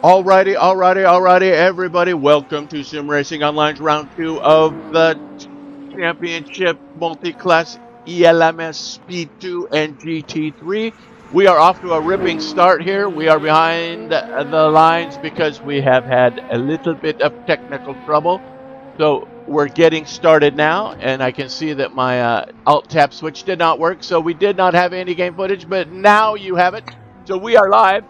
Alrighty, everybody. Welcome to SimracingOnline's round 2 of the championship multi-class ELMS P2 and GT3. We are off to a ripping start here. We are behind the lines because we have had a little bit of technical trouble. So we're getting started now, and I can see that my Alt-Tab switch did not work, so we did not have any game footage, but now you have it. So we are live.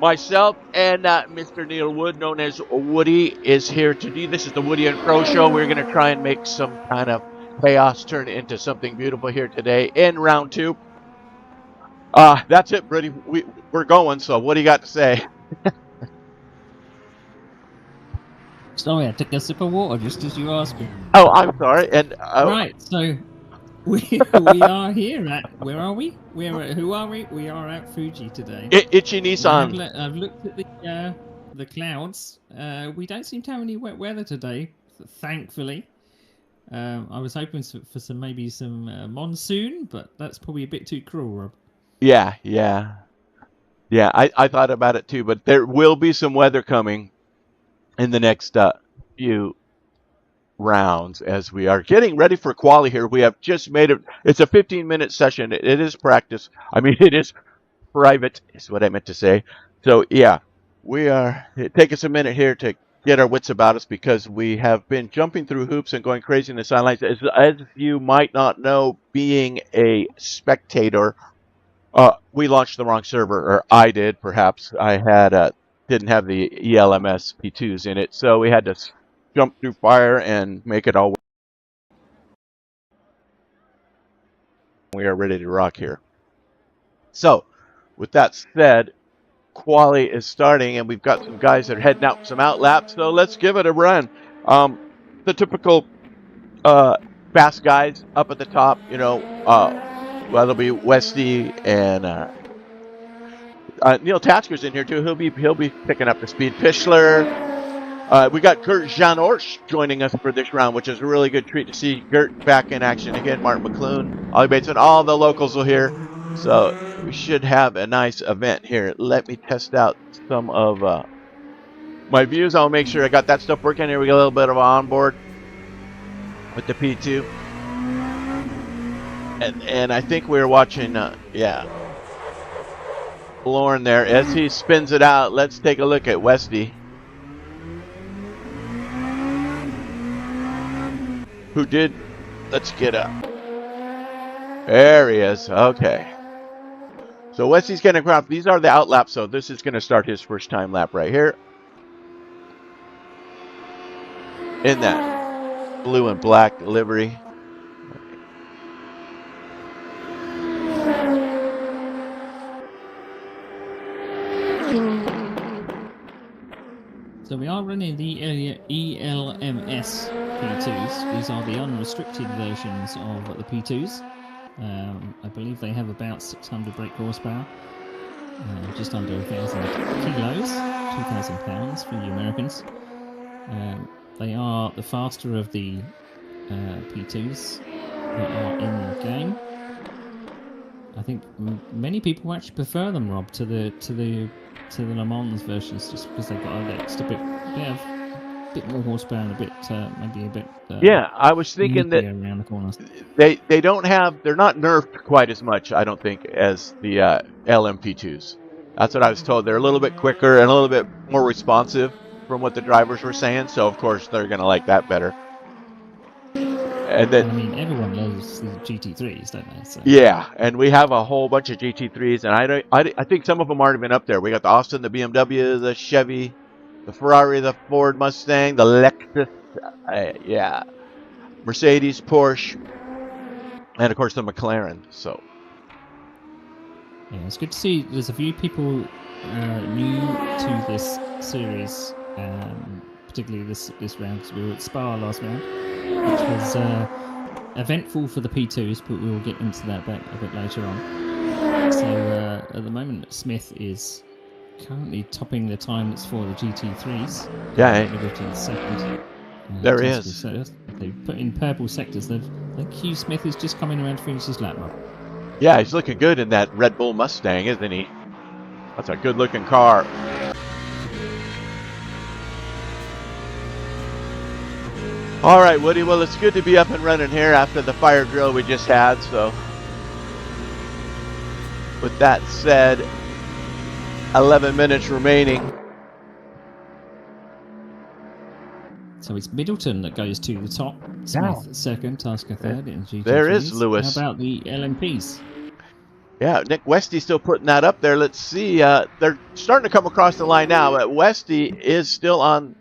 Myself and Mr. Neil Wood, known as Woody, is here today. This is the Woody and Crow Show. We're going to try and make some kind of chaos turn into something beautiful here today in round 2. That's it, Brady. We're going, so what do you got to say? Sorry, I took a sip of water just as you asked me. Oh, I'm sorry. And right, so we are here at, where are we? Who are we? We are at Fuji today. Itchy Nissan. I've looked at the clouds. We don't seem to have any wet weather today, thankfully. I was hoping for some monsoon, but that's probably a bit too cruel, Rob. Yeah. I thought about it too, but there will be some weather coming in the next few rounds as we are getting ready for quali here. We have just made it. It's a 15-minute session. It is practice. I mean, it is private is what I meant to say. So yeah, we are. Take us a minute here to get our wits about us because we have been jumping through hoops and going crazy in the sidelines. As you might not know, being a spectator, we launched the wrong server, or I did. Perhaps I had didn't have the ELMS P2s in it, so we had to jump through fire and make it all work. We are ready to rock here. So, with that said, quali is starting, and we've got some guys that are heading out some outlaps, so let's give it a run. The typical fast guys up at the top, well, it'll be Westy and Neil Tatsker's in here too. He'll be picking up the speed. Pischler. We got Gert Janorsch joining us for this round, which is a really good treat to see Gert back in action again. Martin McClune, Ollie Bateson, all the locals are here. So we should have a nice event here. Let me test out some of my views. I'll make sure I got that stuff working. Here we got a little bit of onboard with the P2. And I think we were watching, Lauren there as he spins it out. Let's take a look at Westy, who did. Let's get up. There he is. Okay. So Westy's getting across. These are the outlaps, so this is going to start his first time lap right here in that blue and black livery. So we are running the ELMS P2s. These are the unrestricted versions of the P2s. I believe they have about 600 brake horsepower, just under 1,000 kilos, 2,000 pounds for you Americans. They are the faster of the P2s that are in the game. I think many people actually prefer them, Rob, to the Le Mans versions, just because they've got an extra bit more horsepower and a bit maybe a bit. Yeah, I was thinking that around the corners. They don't have, they're not nerfed quite as much, I don't think, as the LMP2s. That's what I was told. They're a little bit quicker and a little bit more responsive from what the drivers were saying. So of course they're going to like that better. And then, I mean, everyone loves the GT3s, don't they? So. Yeah, and we have a whole bunch of GT3s, and I think some of them aren't even up there. We got the Austin, the BMW, the Chevy, the Ferrari, the Ford Mustang, the Lexus, Mercedes, Porsche, and of course the McLaren. So yeah, it's good to see there's a few people new to this series, particularly this round, because we were at Spa last round, which was eventful for the P2s, but we will get into that a bit later on. So at the moment, Smith is currently topping the times for the GT3s. Yeah, Liberty second. There he is. They put in purple sectors. I think Hugh Smith is just coming around to finish his lap, Rob. Yeah, he's looking good in that Red Bull Mustang, isn't he? That's a good-looking car. All right, Woody. Well, it's good to be up and running here after the fire drill we just had. So, with that said, 11 minutes remaining. So it's Middleton that goes to the top. Smith second, Tasker third in GT3s. There is Lewis. How about the LMPs? Yeah, Nick Westy still putting that up there. Let's see. They're starting to come across the line now. But Westy is still on.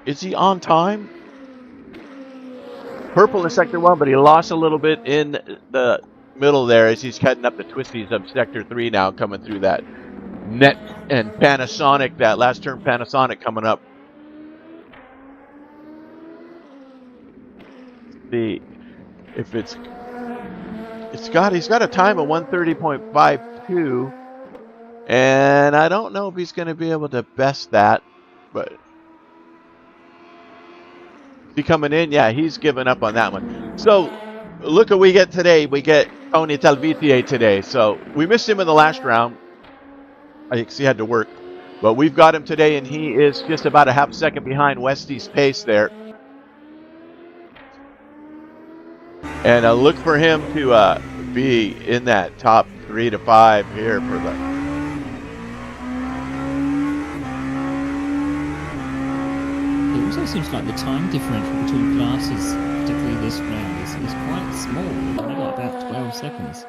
Is he on time? Purple in sector 1, but he lost a little bit in the middle there as he's cutting up the twisties of sector 3 now, coming through that net and Panasonic, that last turn Panasonic coming up. See if he's got a time of 130.52, and I don't know if he's going to be able to best that, but he coming in, yeah, he's given up on that one. So look what we get today. We get Tony Talvitier today. So we missed him in the last round. I guess he had to work, but we've got him today, and he is just about a half second behind Westy's pace there. And look for him to be in that top 3 to 5 here for the. It also seems like the time differential between classes, particularly this round, is quite small. Only got about 12 seconds.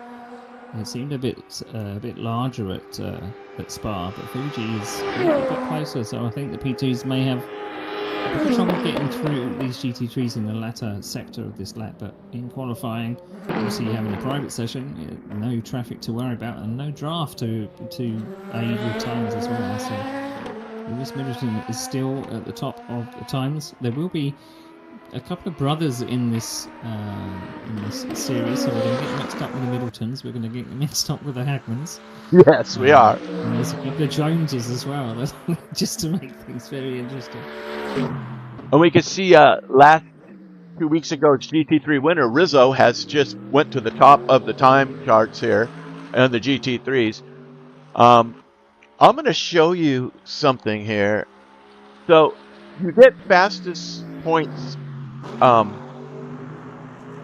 It seemed a bit larger at Spa, but Fuji is a bit closer. So I think the P2s may have a bit of trouble getting through these GT3s in the latter sector of this lap. But in qualifying, obviously having a private session, no traffic to worry about, and no draft to aid with times as well. So Lewis Middleton is still at the top of the times. There will be a couple of brothers in this series, so we're going to get mixed up with the Middletons. We're going to get mixed up with the Hagmans. Yes, we are. And there's a couple of Joneses as well, just to make things very interesting. And we can see last 2 weeks ago, GT3 winner Rizzo has just went to the top of the time charts here and the GT3s. I'm going to show you something here. So you get fastest points,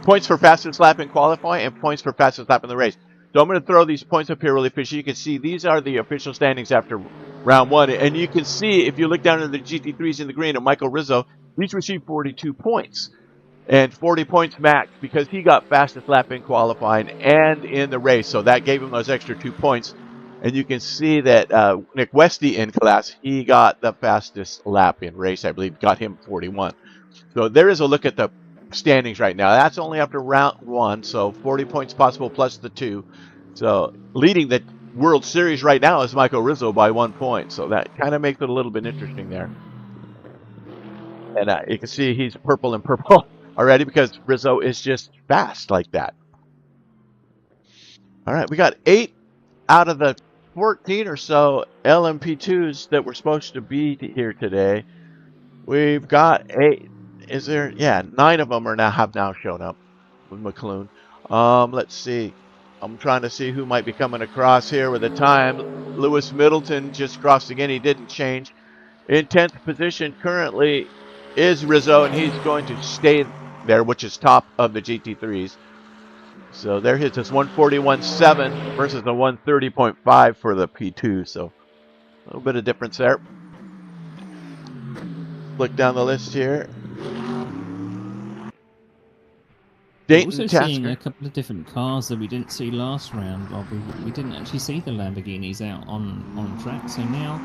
points for fastest lap in qualifying and points for fastest lap in the race. So I'm going to throw these points up here really official. You can see these are the official standings after round 1. And you can see, if you look down in the GT3s in the green, and Michael Rizzo, he's received 42 points. And 40 points max because he got fastest lap in qualifying and in the race. So that gave him those extra 2 points. And you can see that Nick Westy in class, he got the fastest lap in race, I believe, got him 41. So there is a look at the standings right now. That's only after round 1, so 40 points possible plus the 2. So leading the World Series right now is Michael Rizzo by 1 point. So that kind of makes it a little bit interesting there. And you can see he's purple and purple already because Rizzo is just fast like that. All right, we got 8 out of the 14 or so LMP2s that were supposed to be here today. We've got 8. Is there? Yeah, 9 of them have now shown up with McClune. Let's see. I'm trying to see who might be coming across here with the time. Lewis Middleton just crossed again. He didn't change. In 10th position currently is Rizzo, and he's going to stay there, which is top of the GT3s. So there his 141.7 versus the 130.5 for the P2. So a little bit of difference there. Look down the list here. We're also seeing a couple of different cars that we didn't see last round. Well, we didn't actually see the Lamborghinis out on track. So now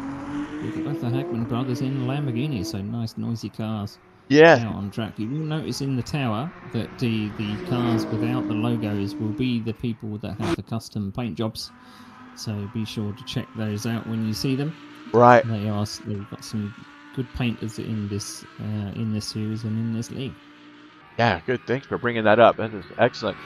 we've got both the Hagman brothers in Lamborghinis. So nice, noisy cars. Yeah. Out on track. You will notice in the tower that the cars without the logos will be the people that have the custom paint jobs. So be sure to check those out when you see them. Right. They've got some good painters in this series and in this league. Yeah, good. Thanks for bringing that up. That is excellent.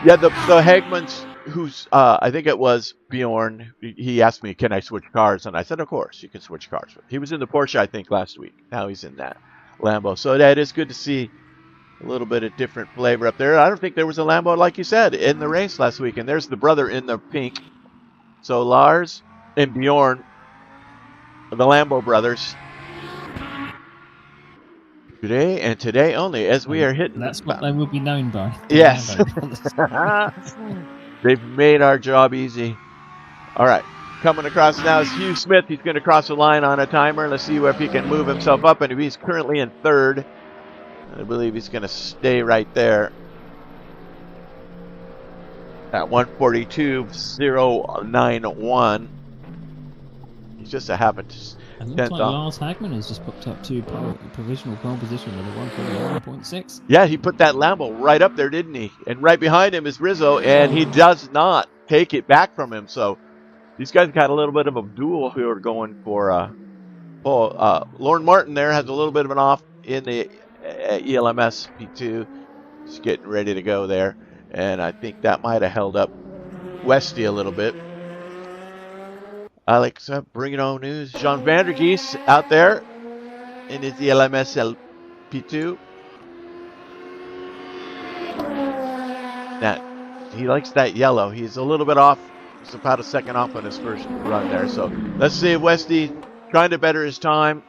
Yeah, the Hagmans, who's I think it was Bjorn. He asked me, "Can I switch cars?" And I said, "Of course, you can switch cars." He was in the Porsche, I think, last week. Now he's in that Lambo. So that is good to see a little bit of different flavor up there. I don't think there was a Lambo, like you said, in the race last week. And there's the brother in the pink. So Lars and Bjorn, the Lambo brothers. Today and today only, as we are hitting. That's what they will be known by. The Yes. Lambo brothers. They've made our job easy. All right. Coming across now is Hugh Smith. He's going to cross the line on a timer. Let's see if he can move himself up. And he's currently in third. I believe he's going to stay right there at 142.091. He's just a habit. It looks like Lars Hagman has just popped up to provisional pole position with a 141.6. Yeah, he put that Lambo right up there, didn't he? And right behind him is Rizzo, and he does not take it back from him. So these guys got a little bit of a duel who are going for Lauren Martin there has a little bit of an off in the ELMS P2. He's getting ready to go there. And I think that might have held up Westy a little bit. Alex, bring it on news. Jean Vandergeest out there in his ELMS P2. Now, he likes that yellow. He's a little bit off. He's about a second off on his first run there. So let's see if Westy trying to better his time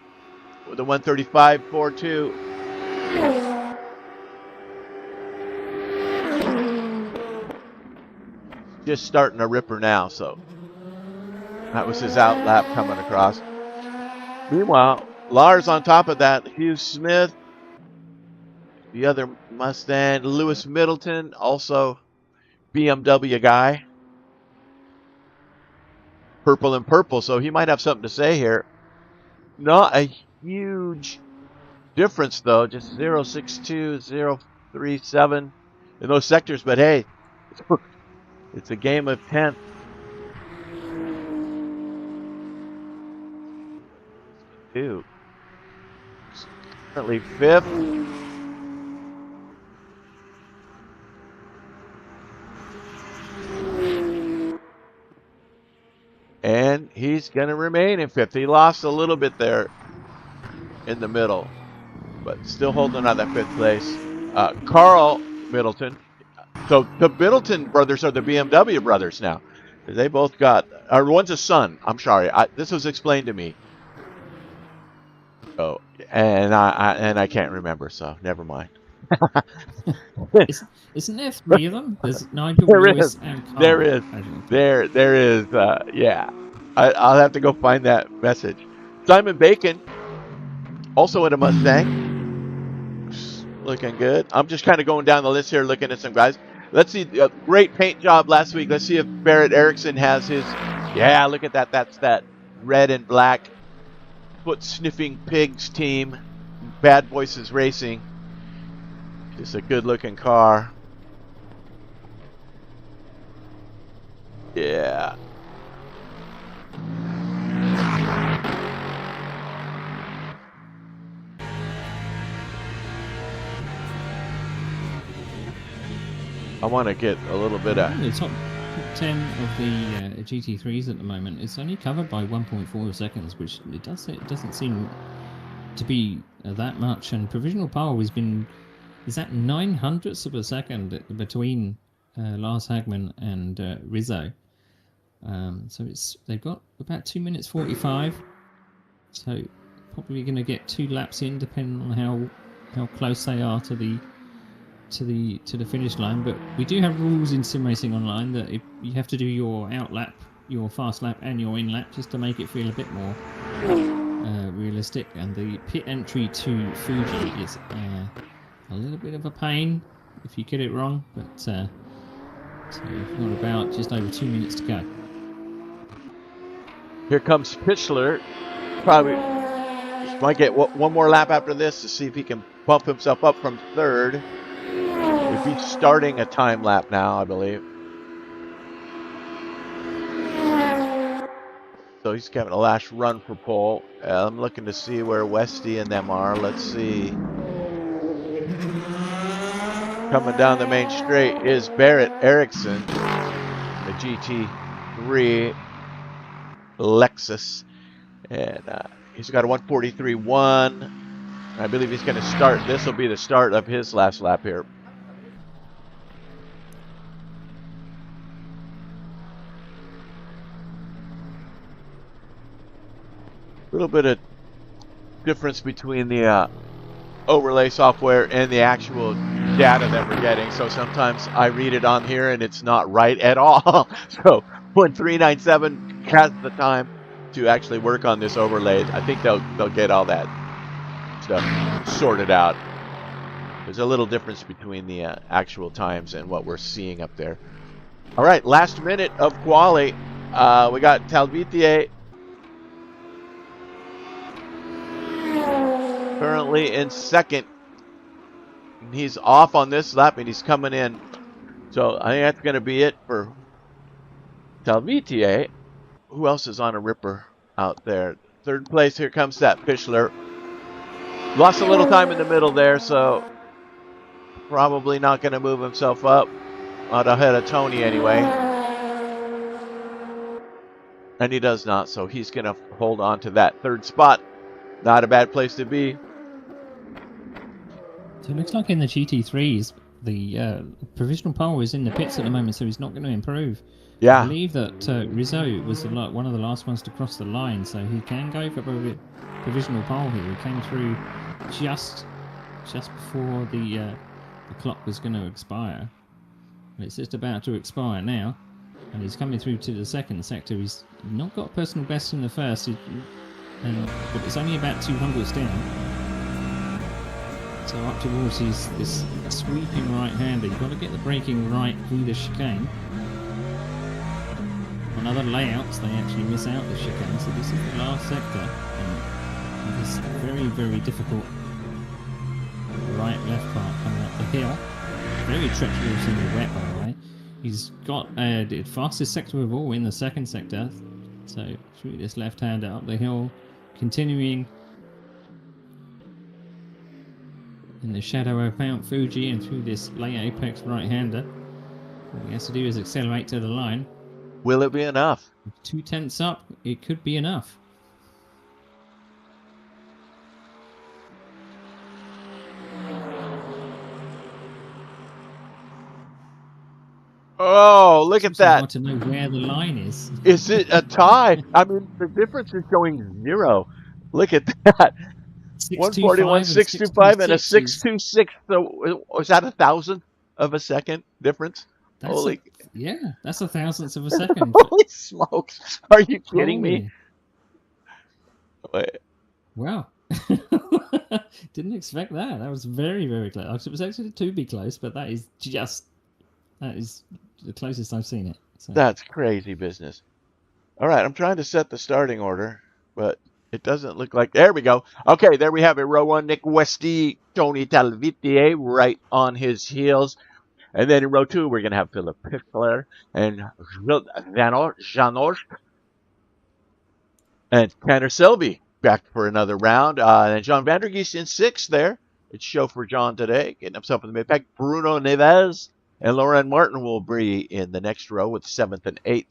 with a 135.42. Just starting a ripper now, so that was his out lap coming across. Meanwhile, Lars on top of that, Hugh Smith, the other Mustang, Lewis Middleton, also BMW guy. Purple and purple, so he might have something to say here. Not a huge difference, though, just 0.62, 0.37 in those sectors, but hey, it's a game of 10th. Two. Currently fifth. And he's going to remain in fifth. He lost a little bit there in the middle, but still holding on that fifth place. Carl Middleton. So the Middleton brothers are the BMW brothers now. They both got, or one's a son. I'm sorry. This was explained to me. Oh, and I can't remember, so never mind. Isn't there three of them? There's Nigel, Lewis, and Carl. There is. Yeah. I'll have to go find that message. Simon Bacon, also in a Mustang, looking good. I'm just kind of going down the list here, looking at some guys. Let's see. Great paint job last week. Let's see if Barrett Erickson has his. Yeah, look at that. That's that red and black foot sniffing pigs team. Bad Voices Racing. Just a good looking car. Yeah. I want to get a little bit of... The top 10 of the GT3s at the moment, it's only covered by 1.4 seconds, which it doesn't seem to be that much. And provisional pole has been... is at 900ths of a second between Lars Hagman and Rizzo. So they've got about 2 minutes 45. So probably going to get 2 laps in, depending on how close they are to the finish line. But we do have rules in SimRacingOnline that you have to do your out lap, your fast lap, and your in lap just to make it feel a bit more realistic. And the pit entry to Fuji is a little bit of a pain if you get it wrong, but so you've got about just over 2 minutes to go. Here comes Pichler. Probably might get one more lap after this to see if he can bump himself up from third. If he's starting a time lap now, I believe. So he's having a last run for pole. I'm looking to see where Westy and them are. Let's see. Coming down the main straight is Barrett Erickson, the GT3 Lexus. And he's got a 143.1. I believe he's going to start. This will be the start of his last lap here. A little bit of difference between the overlay software and the actual data that we're getting. So sometimes I read it on here and it's not right at all. So when 397 has the time to actually work on this overlay, I think they'll get all that stuff sorted out. There's a little difference between the actual times and what we're seeing up there. All right, last minute of quali. We got Talvitier currently in second. He's off on this lap and he's coming in. So I think that's going to be it for Talvitier. Who else is on a ripper out there? Third place, here comes that Fischler. Lost a little time in the middle there, so probably not going to move himself up. Not ahead of Tony anyway. And he does not, so he's going to hold on to that third spot. Not a bad place to be. So it looks like in the GT3s, the provisional pole is in the pits at the moment, so he's not going to improve. Yeah. I believe that Rizzo was one of the last ones to cross the line, so he can go for a provisional pole here. He came through just before the clock was going to expire. And it's just about to expire now, and he's coming through to the second sector. He's not got personal best in the first, but it's only about 200s down. So up towards this sweeping right-hander. You've got to get the braking right through the chicane. On other layouts, they actually miss out the chicane. So this is the last sector, and this very, very difficult right-left part coming up the hill. Very treacherous in the wet, by the way. He's got the fastest sector of all in the second sector. So through this left-hander up the hill, continuing in the shadow of Mount Fuji and through this late apex right-hander. All he has to do is accelerate to the line. Will it be enough? 2/10 up, it could be enough. Oh, look at that. I want to know where the line is. Is it a tie? I mean, the difference is showing 0. Look at that. 141, 625, and a 626. So was that 1,000th of a second difference? Yeah, that's 1,000th of a second. Holy smokes. Are you kidding me? Wait. Wow. Didn't expect that. That was very, very close. It was actually to be close, but that is the closest I've seen it. So. That's crazy business. All right, I'm trying to set the starting order, but it doesn't look like... There we go. Okay, there we have it. Row 1, Nick Westy, Tony Talvitier right on his heels. And then in row 2, we're going to have Philip Pichler and Janos and Tanner Selby back for another round. And John Vandergeest in 6th there. It's show for John today, getting himself in the mid-pack. Bruno Neves and Lauren Martin will be in the next row with 7th and 8th.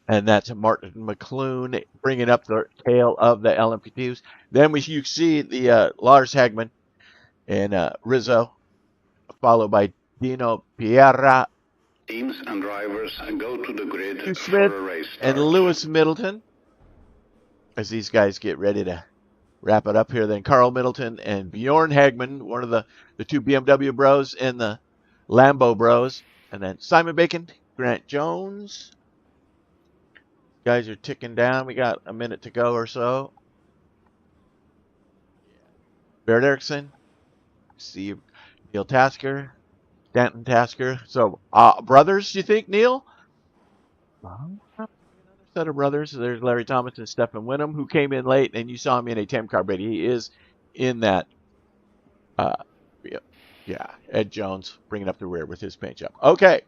And that's Martin McClune bringing up the tail of the LMP2s. Then you see the Lars Hagman and Rizzo, followed by Dino Pierra. Teams and drivers go to the grid Smith for a race start. and Lewis Middleton. As these guys get ready to wrap it up here, then Carl Middleton and Bjorn Hagman, one of the 2 BMW bros and the Lambo bros. And then Simon Bacon, Grant Jones. Guys are ticking down. We got a minute to go or so. Barrett Erickson. See Neil Tasker. Stanton Tasker. So, brothers, you think, Neil? Another set of brothers. There's Larry Thomas and Stephen Winham, who came in late, and you saw him in a 10 car, but he is in that. Yeah, Ed Jones bringing up the rear with his paint job. Okay,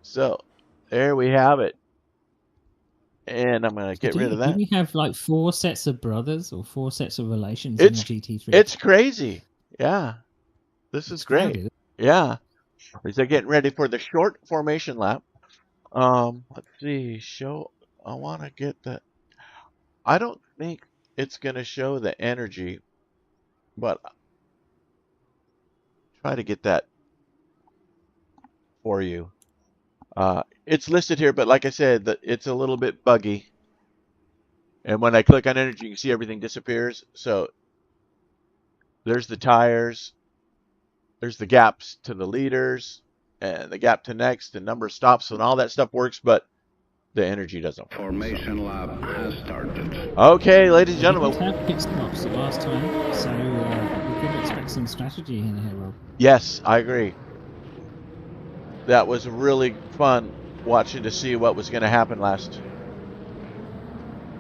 so there we have it. And I'm going to get rid of that. Do we have like 4 sets of brothers or 4 sets of relations in the GT3? It's crazy. Yeah. This is great. Crowded. Yeah. They're getting ready for the short formation lap. Let's see. I want to get the... I don't think it's going to show the energy, but try to get that for you. It's listed here, but like I said, it's a little bit buggy. And when I click on energy, you can see everything disappears. So There's the tires. There's the gaps to the leaders and the gap to next and number of stops and all that stuff works, but the energy doesn't work. Formation lap has started. Okay, ladies and We gentlemen. did have pit stops the last time, so we could expect some strategy in here, Rob. Yes, I agree. That was really fun watching to see what was going to happen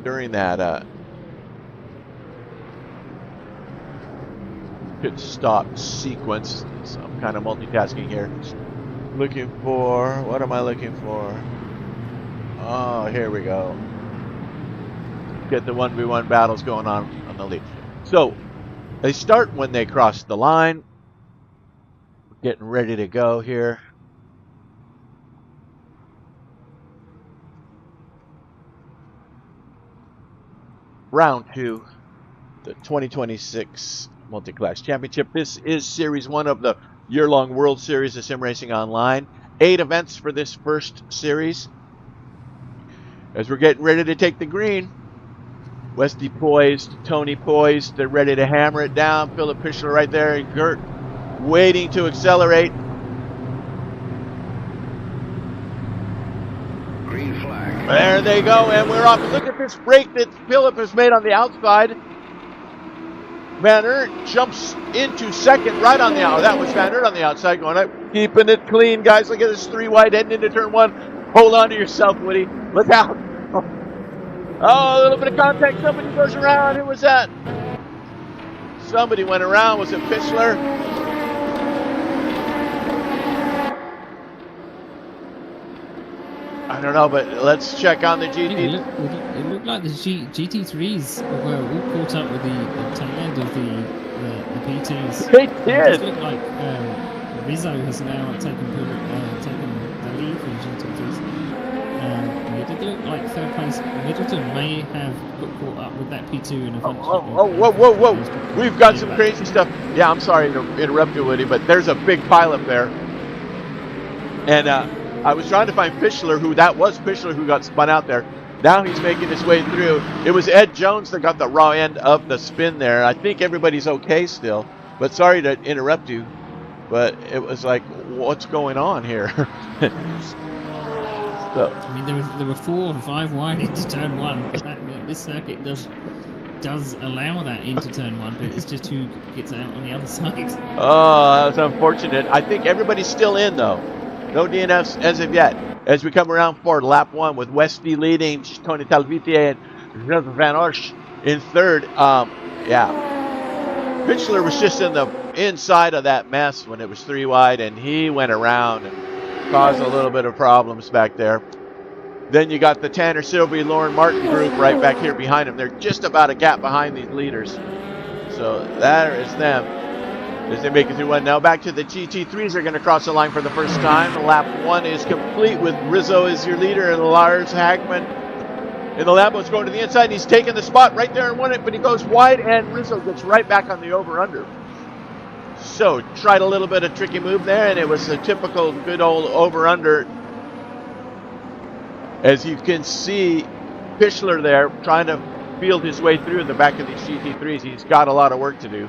during that pit stop sequence. So I'm kind of multitasking here. What am I looking for? Oh, here we go. Get the 1v1 battles going on the lead. So they start when they cross the line. Getting ready to go here. Round 2, the 2026 Multiclass Championship. This is Series 1 of the year-long World Series of Sim Racing Online. 8 events for this first series. As we're getting ready to take the green, Westy poised, Tony poised. They're ready to hammer it down. Philip Pichler right there, and Gert waiting to accelerate. Green flag. There they go, and we're off. Look at this break that Philip has made on the outside. Van Aert jumps into second right on the outside. That was Van Aert on the outside going up. Keeping it clean, guys. Look at this 3 wide heading into turn 1. Hold on to yourself, Woody. Look out. Oh, a little bit of contact. Somebody goes around. Who was that? Somebody went around. Was it Pichler? I don't know, but let's check on the GT. It looked like the GT3s were all caught up with the tail end of the P2s. They It did. looked like Rizzo has now taken the lead for the GT3s. It did look like third place. Middleton may have got caught up with that P2 in a front. Whoa. We've got some crazy stuff. Yeah, I'm sorry to interrupt you, Woody, but there's a big pileup there. And I was trying to find Pichler, that was Pichler who got spun out there. Now he's making his way through. It was Ed Jones that got the raw end of the spin there. I think everybody's okay still, but sorry to interrupt you, but it was like, what's going on here? So, I mean, there were 4 or 5 wide into turn 1, but this circuit does allow that into turn 1, but it's just who gets out on the other side. oh, that's unfortunate. I think everybody's still in though. No DNFs as of yet. As we come around for lap 1 with Westy leading, Tony Talvitier and Jonathan Van Orsch in third. Yeah. Pichler was just in the inside of that mess when it was 3 wide, and he went around and caused a little bit of problems back there. Then you got the Tanner Sylvie, Lauren Martin group right back here behind him. They're just about a gap behind these leaders. So that is them as they make it through 1. Now back to the GT3s are going to cross the line for the first time. Lap 1 is complete with Rizzo as your leader and Lars Hagman in the Lambo's going to the inside. He's taking the spot right there and won it, but he goes wide and Rizzo gets right back on the over-under. So tried a little bit of tricky move there, and it was a typical good old over-under. As you can see, Pichler there trying to field his way through in the back of these GT3s. He's got a lot of work to do.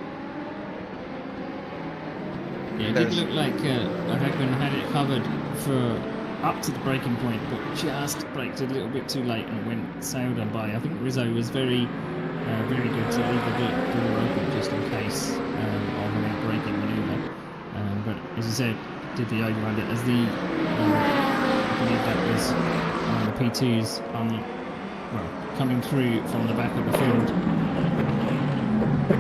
Yeah, it did look like Hagman had it covered for up to the breaking point, but just braked a little bit too late and sailed on by. I think Rizzo was very good to leave the door open just in case of a braking manoeuvre. But as you said, did the over-under as I believe that was the P2s coming through from the back of the field.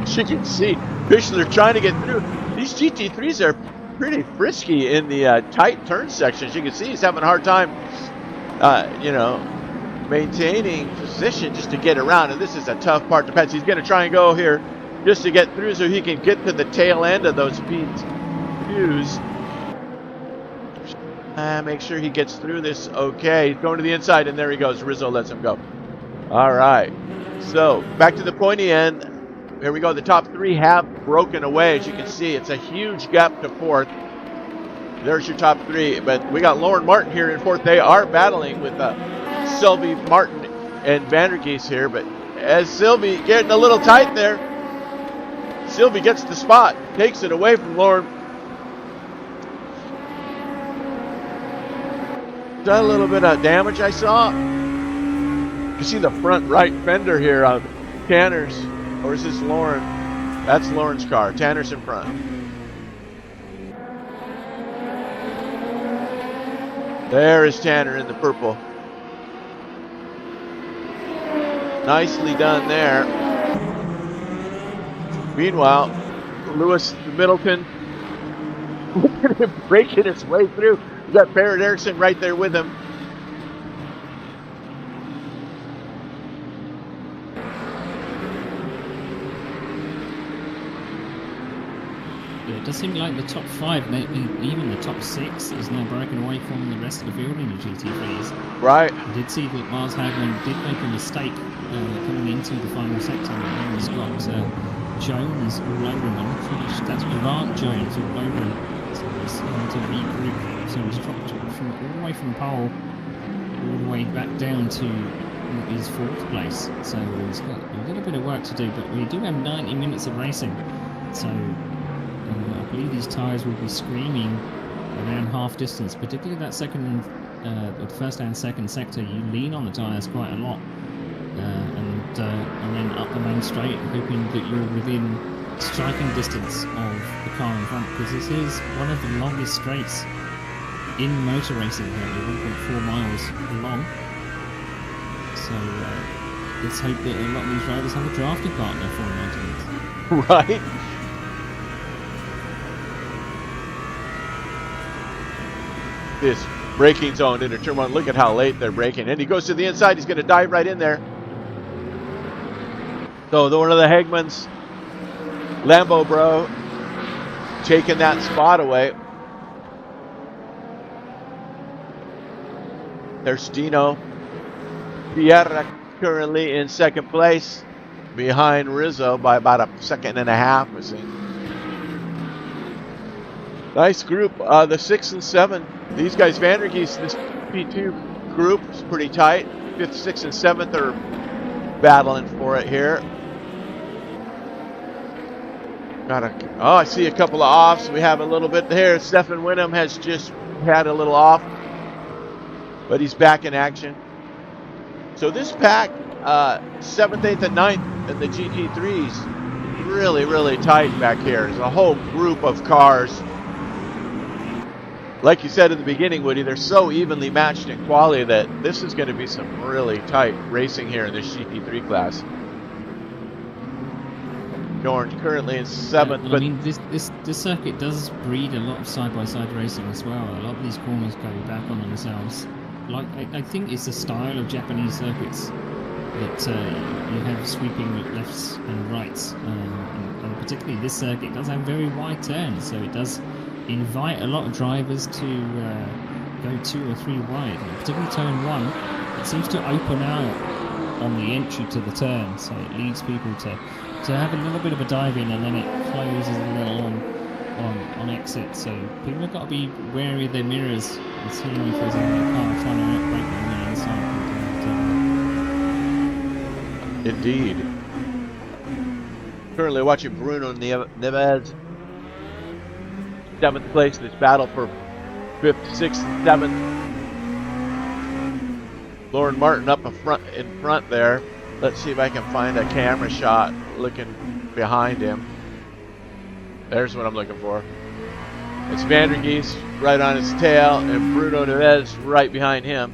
As you can see, Pichler trying to get through. These GT3s are pretty frisky in the tight turn sections. You can see he's having a hard time, maintaining position just to get around. And this is a tough part to pass. He's going to try and go here just to get through so he can get to the tail end of those P2s. Make sure he gets through this okay. He's going to the inside, and there he goes. Rizzo lets him go. All right. So back to the pointy end. Here we go. The top 3 have broken away. As you can see, it's a huge gap to 4th. There's your top 3. But we got Lauren Martin here in 4th. They are battling with Sylvie Martin and Vandergeest here. But as Sylvie getting a little tight there, Sylvie gets the spot, takes it away from Lauren. Done a little bit of damage, I saw. You see the front right fender here on Tanner's, or is this Lauren? That's Lauren's car. Tanner's in front. There is Tanner in the purple. Nicely done there. Meanwhile, Lewis Middleton breaking his way through. We got Barrett Erickson right there with him. It does seem like the top 5, maybe even the top 6, is now broken away from the rest of the field in the GT3s. Right. I did see that Miles Hagman did make a mistake coming into the final sector. He's got Jones all over him. That's Grant Jones all over him. So he's having to regroup. So he's dropped from all the way from pole all the way back down to his 4th place. So he's got a little bit of work to do, but we do have 90 minutes of racing. So I believe these tyres will be screaming around half distance, particularly that second the first and second sector. You lean on the tyres quite a lot, and then up the main straight, hoping that you're within striking distance of the car in front, because this is one of the longest straights in motor racing, currently 1.4 miles long. So let's hope that a lot of these drivers have a drafting partner for 90 minutes. Right. This braking zone into turn 1. Look at how late they're braking. And he goes to the inside. He's going to dive right in there. So one of the Hagmans, Lambo bro, taking that spot away. There's Dino. Vieira currently in second place, behind Rizzo by about a second and a half, I think. Nice group. The 6 and 7. These guys, Vandergeest, this P2 group is pretty tight. 5th, 6th, and 7th are battling for it here. Oh, I see a couple of offs. We have a little bit here. Stefan Winham has just had a little off, but he's back in action. So this pack, 7th, 8th, and 9th in the GT3s, really, really tight back here. There's a whole group of cars. Like you said in the beginning, Woody, they're so evenly matched in quality that this is going to be some really tight racing here in this GT3 class. Orange currently in 7th. I mean, this circuit does breed a lot of side-by-side racing as well. A lot of these corners go back on themselves. Like I think it's the style of Japanese circuits that you have sweeping lefts and rights, and particularly this circuit does have very wide turns, so it does invite a lot of drivers to go 2 or 3 wide. And particularly turn 1, it seems to open out on the entry to the turn, so it leads people to have a little bit of a dive in, and then it closes a little on exit. So people have got to be wary of their mirrors and seeing if there's another car trying to outbrake them on the inside. Indeed. Currently watching Bruno Neves, 7th place in this battle for 5th, 6th, and 7th. Lauren Martin up in front there. Let's see if I can find a camera shot looking behind him. There's what I'm looking for. It's Vandergeest right on his tail, and Bruno Neves right behind him.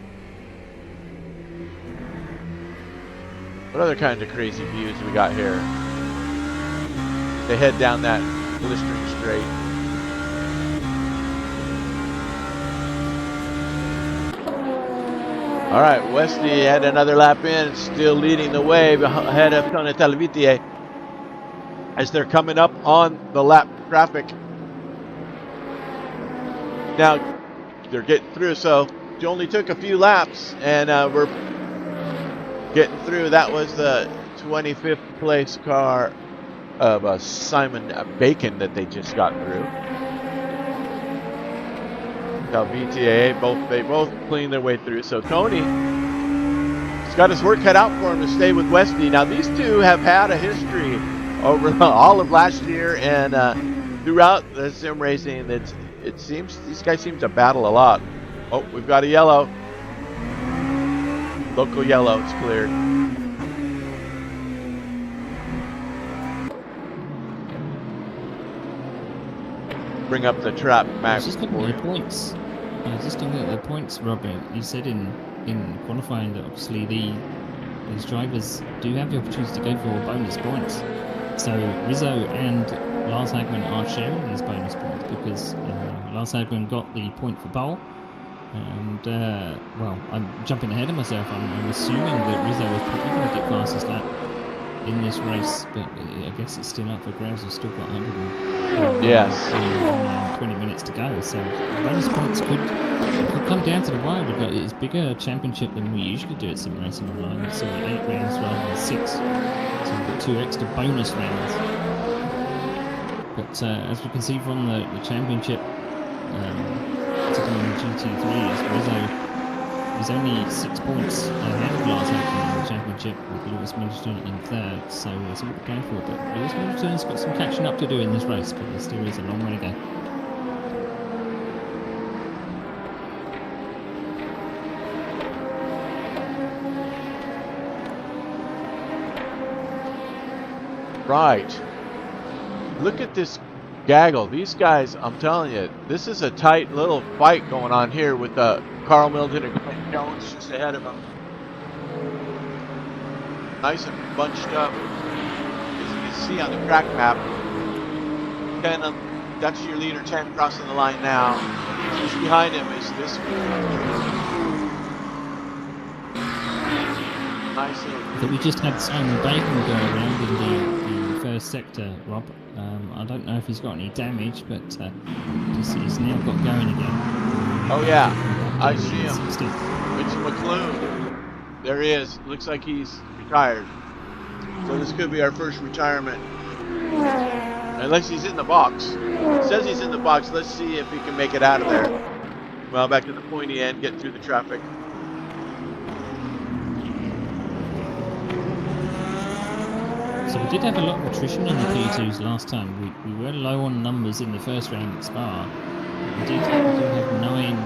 What other kinds of crazy views we got here? They head down that blistering straight. All right, Westy had another lap in, still leading the way ahead of Tony Talvitier as they're coming up on the lap traffic. Now they're getting through, so it only took a few laps, and we're getting through. That was the 25th place car of Simon Bacon that they just got through. Talvitier, they both cleaned their way through. So Tony has got his work cut out for him to stay with Westy. Now these two have had a history over all of last year and throughout the sim racing. It seems these guys seem to battle a lot. Oh, we've got a yellow. Local yellow, it's cleared. Bring up the trap max. Just looking at the points. Just looking at the points, Robert. You said in qualifying that obviously these drivers do have the opportunity to go for bonus points. So Rizzo and Lars Hagman are sharing these bonus points because Lars Hagman got the point for pole. And, well, I'm jumping ahead of myself. I'm assuming that Rizzo is probably going to get fastest lap in this race, but I guess it's still up for grabs. We've still got 20 minutes to go. So bonus points could come down to the wire. It's a bigger championship than we usually do at SimRacingOnline. It's 8 rounds rather than 6. So we've got 2 extra bonus rounds. But as we can see from the championship, particularly in the GT3, Rizzo is only 6 points ahead of Lars Hagman in the championship, with Lewis Middleton in third. So it's all to play for. But Lewis Middleton's got some catching up to do in this race, but there still is a long way to go. Right. Look at this gaggle. These guys, I'm telling you, this is a tight little fight going on here with Carl Milton and Clint Jones just ahead of him. Nice and bunched up. As you can see on the track map, 10, that's your leader, 10 crossing the line now. Just behind him is this nice little... I think we just had Simon Bacon go around in the first sector, Rob. I don't know if he's got any damage, but he's now got going again. Oh yeah, I see him. It's McClune. There he is. Looks like he's retired. So this could be our first retirement. Unless he's in the box. It says he's in the box. Let's see if he can make it out of there. Well, back to the pointy end, get through the traffic. So we did have a lot of attrition in the P2s last time. We were low on numbers in the first round at Spa. We do have 9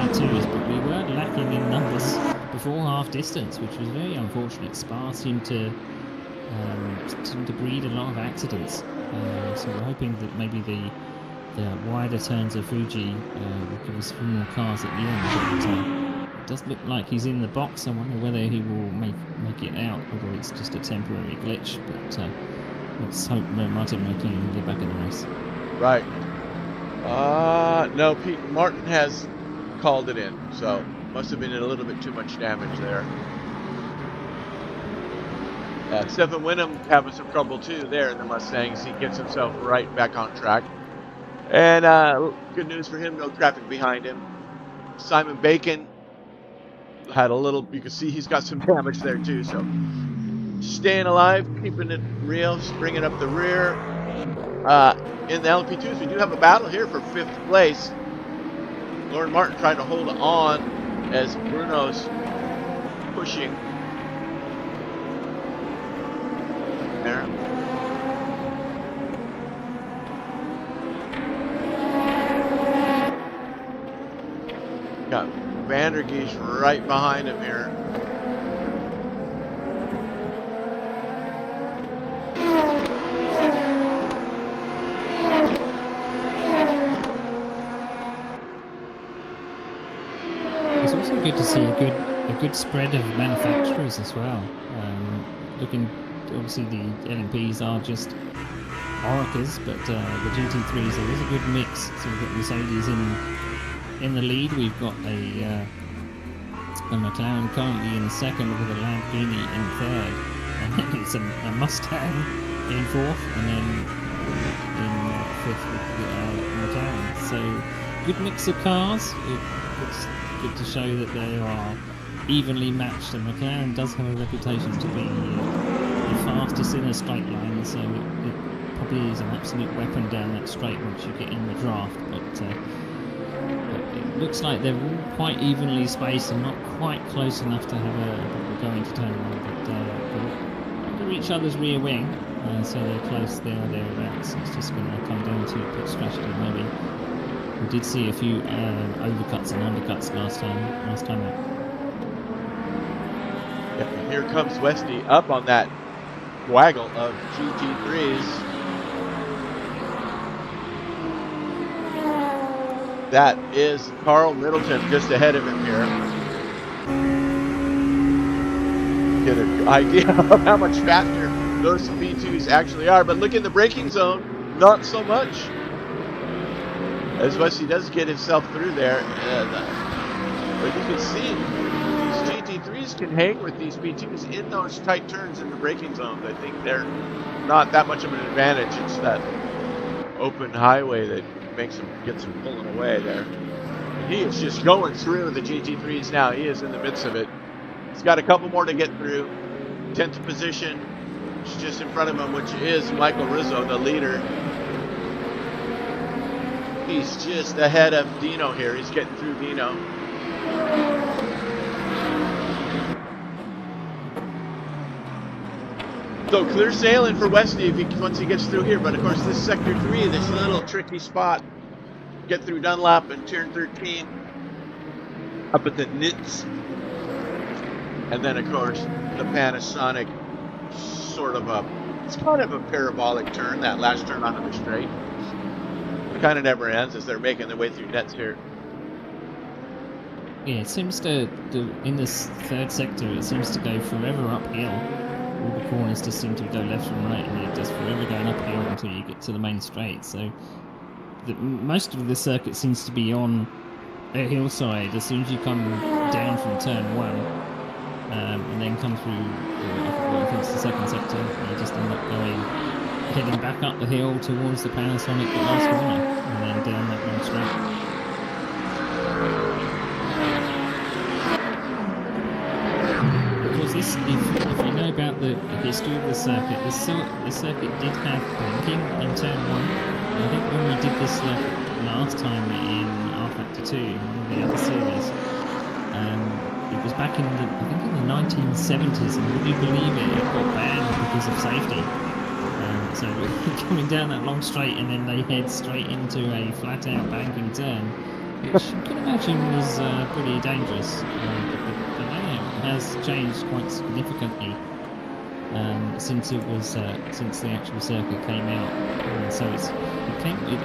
P2s, but we were lacking in numbers before half distance, which was very unfortunate. Spa seemed to breed a lot of accidents. So we're hoping that maybe the wider turns of Fuji will give us a few more cars at the end. But, it does look like he's in the box. I wonder whether he will make it out, or it's just a temporary glitch. But let's hope Martin McLean can get back in the race. Right. No, Martin has called it in, so must have been a little bit too much damage there. Stephen Wyndham having some trouble too there in the Mustangs. He gets himself right back on track. And good news for him, no traffic behind him. Simon Bacon had a little, you can see he's got some damage there too, so staying alive, keeping it real, bringing up the rear. In the LP2s, we do have a battle here for 5th place. Lauren Martin trying to hold on as Bruno's pushing there. Got Vandergeest right behind him here. It's also good to see a good spread of manufacturers as well. Looking, obviously the LMPs are just Oricas, but the GT3s, there is a good mix. So we've got Mercedes in the lead. We've got a McLaren currently in second with a Lamborghini in third, and then it's a Mustang in fourth, and then in fifth with McLaren. So good mix of cars. It's good to show that they are evenly matched, and McLaren does have a reputation to be the fastest in a straight line, so it probably is an absolute weapon down that straight once you get in the draft. But it looks like they're all quite evenly spaced and not quite close enough to have a go into turn one, but under each other's rear wing. so they're close there or thereabouts. It's just going to come down to pit strategy maybe. We did see a few overcuts and undercuts last time out. Yeah, here comes Westy up on that waggle of GT3s. That is Carl Middleton just ahead of him here. Get an idea of how much faster those P2s actually are, but look in the braking zone, not so much. As Westy does get himself through there, and but you can see these GT3s can hang with these P2s in those tight turns in the braking zones. I think they're not that much of an advantage. It's that open highway that makes him get some pulling away there. He is just going through the GT3s now. He is in the midst of it. He's got a couple more to get through. 10th position is just in front of him, which is Michael Rizzo, the leader. He's just ahead of Dino here. He's getting through Dino. So clear sailing for Westy once he gets through here. But of course, this sector 3, this little tricky spot. Get through Dunlap and turn 13 up at the Nits. And then, of course, the Panasonic it's kind of a parabolic turn, that last turn onto the straight. It kind of never ends as they're making their way through Nets here. Yeah, it seems to in this third sector, it seems to go forever uphill. All the corners just seem to go left and right, and you're just forever going uphill until you get to the main straight. So most of the circuit seems to be on a hillside as soon as you come down from turn 1, and then come through, I think it's the second sector, you just end up heading back up the hill towards the Panasonic last corner, and then down that long straight. If you know about the history of the circuit, the circuit did have blinking in turn 1. I think when we did this last time in R-Factor 2, in one of the other series, it was back in the 1970s, and would you believe it got banned because of safety. So coming down that long straight, and then they head straight into a flat-out banking turn, which you can imagine was pretty dangerous. But now it has changed quite significantly since the actual circuit came out. So it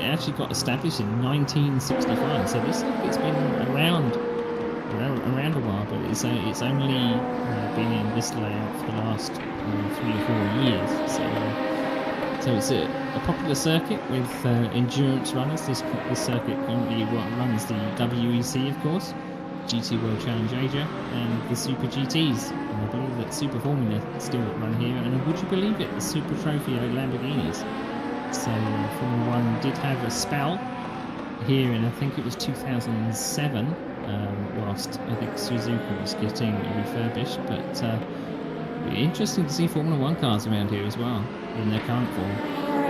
actually got established in 1965. So this circuit's been around a while, but it's only been in this layout for the last 3 or 4 years. So it's a popular circuit with endurance runners. This circuit currently runs the WEC, of course, GT World Challenge Asia, and the Super GTs. And I believe that Super Formula still run here, and would you believe it, the Super Trophy Lamborghinis. So Formula 1 did have a spell here in, I think it was 2007, whilst I think Suzuka was getting refurbished, but interesting to see Formula 1 cars around here as well in their current form.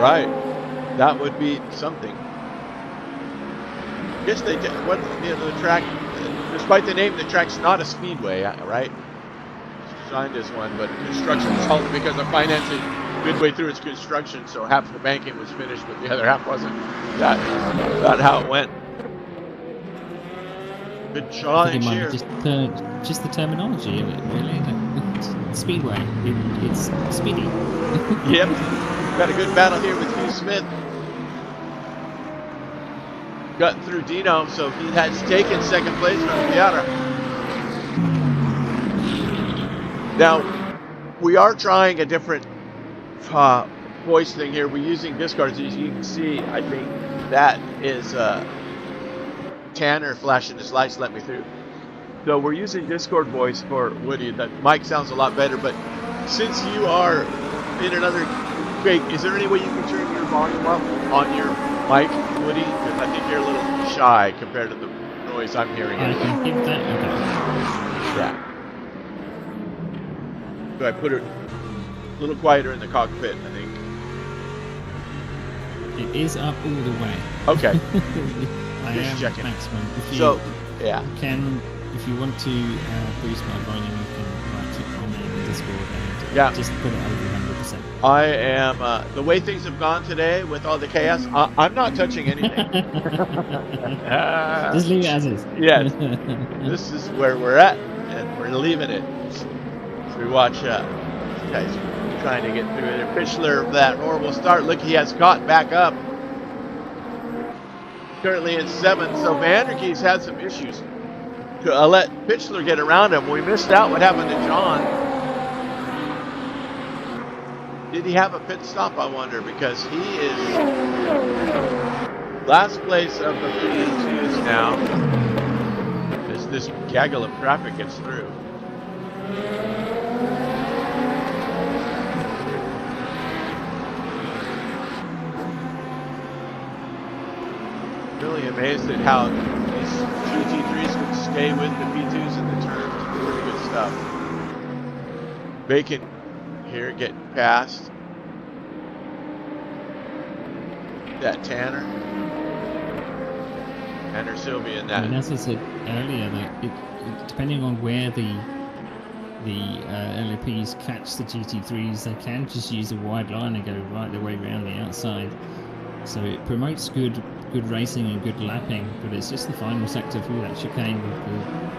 Right, that would be something. I guess the track, despite the name, the track's not a speedway, right? It's designed as one, but construction is halted because of financing midway through its construction, so half the banking was finished, but the other half wasn't. That's how it went. Good challenge here. Just the terminology of it, really. Speedway. It's speedy. Yep. Got a good battle here with Hugh Smith. Gotten through Dino, so he has taken second place from Piara. Now, we are trying a different voice thing here. We're using Discord, as you can see. I think that is Tanner flashing his lights, let me through. So we're using Discord voice for Woody. That mic sounds a lot better, but since you are in another break, is there any way you can turn your volume up on your mic, Woody? Because I think you're a little shy compared to the noise I'm hearing. I can hear that. Okay. Yeah. So I put it a little quieter in the cockpit, I think. It is up all the way. Okay. I Just am checking. maximum. If you want to boost my volume, you can right click on the Discord and just put it over So. I am, the way things have gone today with all the chaos, I'm not touching anything. Just leave it as is. Yes, this is where we're at, and we're leaving it. So we watch these guys trying to get through it. Fischler, that horrible start. Look, he has caught back up. Currently in 7th, so Vanderkees had some issues. To let Fischler get around him. We missed out what happened to John. Did he have a pit stop, I wonder? Because he is last place of the P2s now. As this gaggle of traffic gets through. Really amazed at how these GT3s can stay with the P2s in the turns. Pretty good stuff. Bacon here getting past that Tanner Sylvia in that. And as I said earlier, that depending on where the LMPs catch the GT3s, they can just use a wide line and go right the way around the outside. So it promotes good racing and good lapping, but it's just the final sector through that chicane.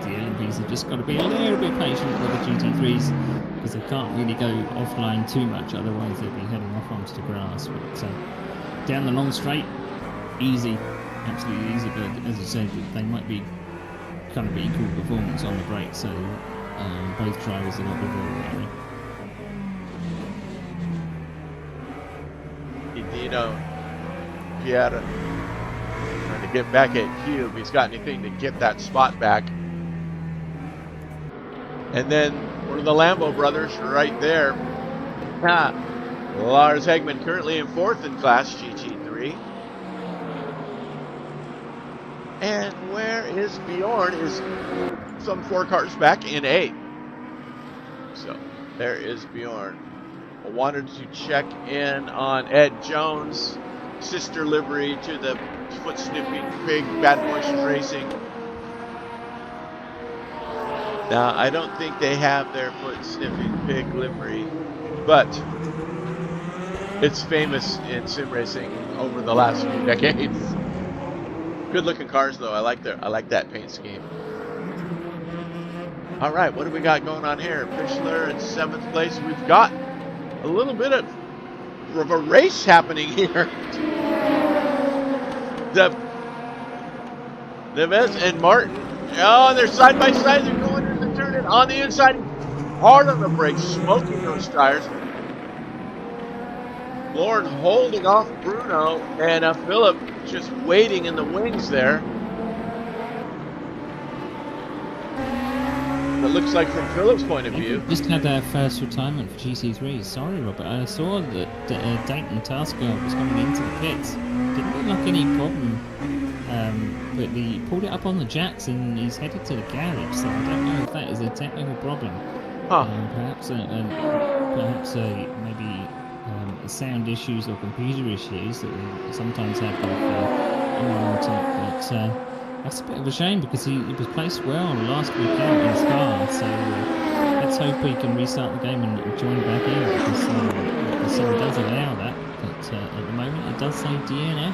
The LMPs have just got to be a little bit patient with the GT3s because they can't really go offline too much, otherwise they'll be heading off onto the grass. But down the long straight, easy, absolutely easy. But as I said, they might be kind of equal performance on the brakes, so both drivers are not very wary. Dino Piera trying to get back at Cube. He's got anything to get that spot back. And then one of the Lambo brothers right there. Lars Hegman currently in 4th in Class GT3. And where is Bjorn? Is some 4 cars back in 8th. So there is Bjorn. I wanted to check in on Ed Jones, sister livery to the foot sniffing pig Bad Voices Racing. Now, I don't think they have their foot sniffing pig livery, but it's famous in sim racing over the last few decades. Good looking cars though. I like that paint scheme. All right, what do we got going on here? Fischler in 7th place. We've got a little bit of a race happening here. Neves and Martin. Oh, they're side by side. They're going into the turn on the inside. Hard on the brakes, smoking those tires. Lauren holding off Bruno, and Philip just waiting in the wings there. It looks like from Philip's point of view. Just had their first retirement for GT3. Sorry, Robert. I saw that Dayton Tasker was coming into the pits. Didn't look like any problem. But he pulled it up on the jacks and he's headed to the garage. So I don't know if that is a technical problem. Huh. Perhaps maybe sound issues or computer issues that we sometimes have with unwarranted. But that's a bit of a shame because he was placed well last weekend in Spa. So let's hope he can restart the game and join back in because the sim does allow that. But at the moment it does say DNF.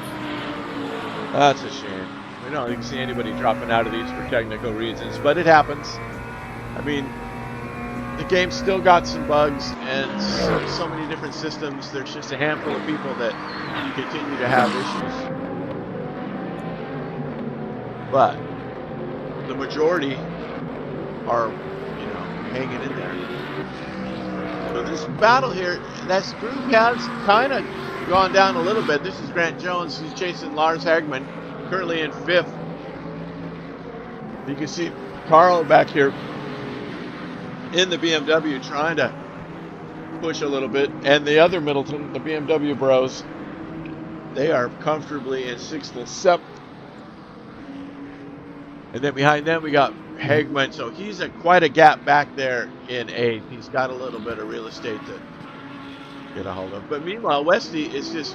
That's a shame. We don't see anybody dropping out of these for technical reasons, but it happens. I mean, the game's still got some bugs and so many different systems. There's just a handful of people that continue to have issues. But the majority are, hanging in there. So this battle here, that group has kind of gone down a little bit. This is Grant Jones, who's chasing Lars Hagman, currently in 5th. You can see Carl back here in the BMW trying to push a little bit, and the other Middleton, the BMW bros, they are comfortably in 6th and 7th. And then behind them we got Hagman, so he's at quite a gap back there in 8th. He's got a little bit of real estate to get a hold of. But meanwhile, Westy is just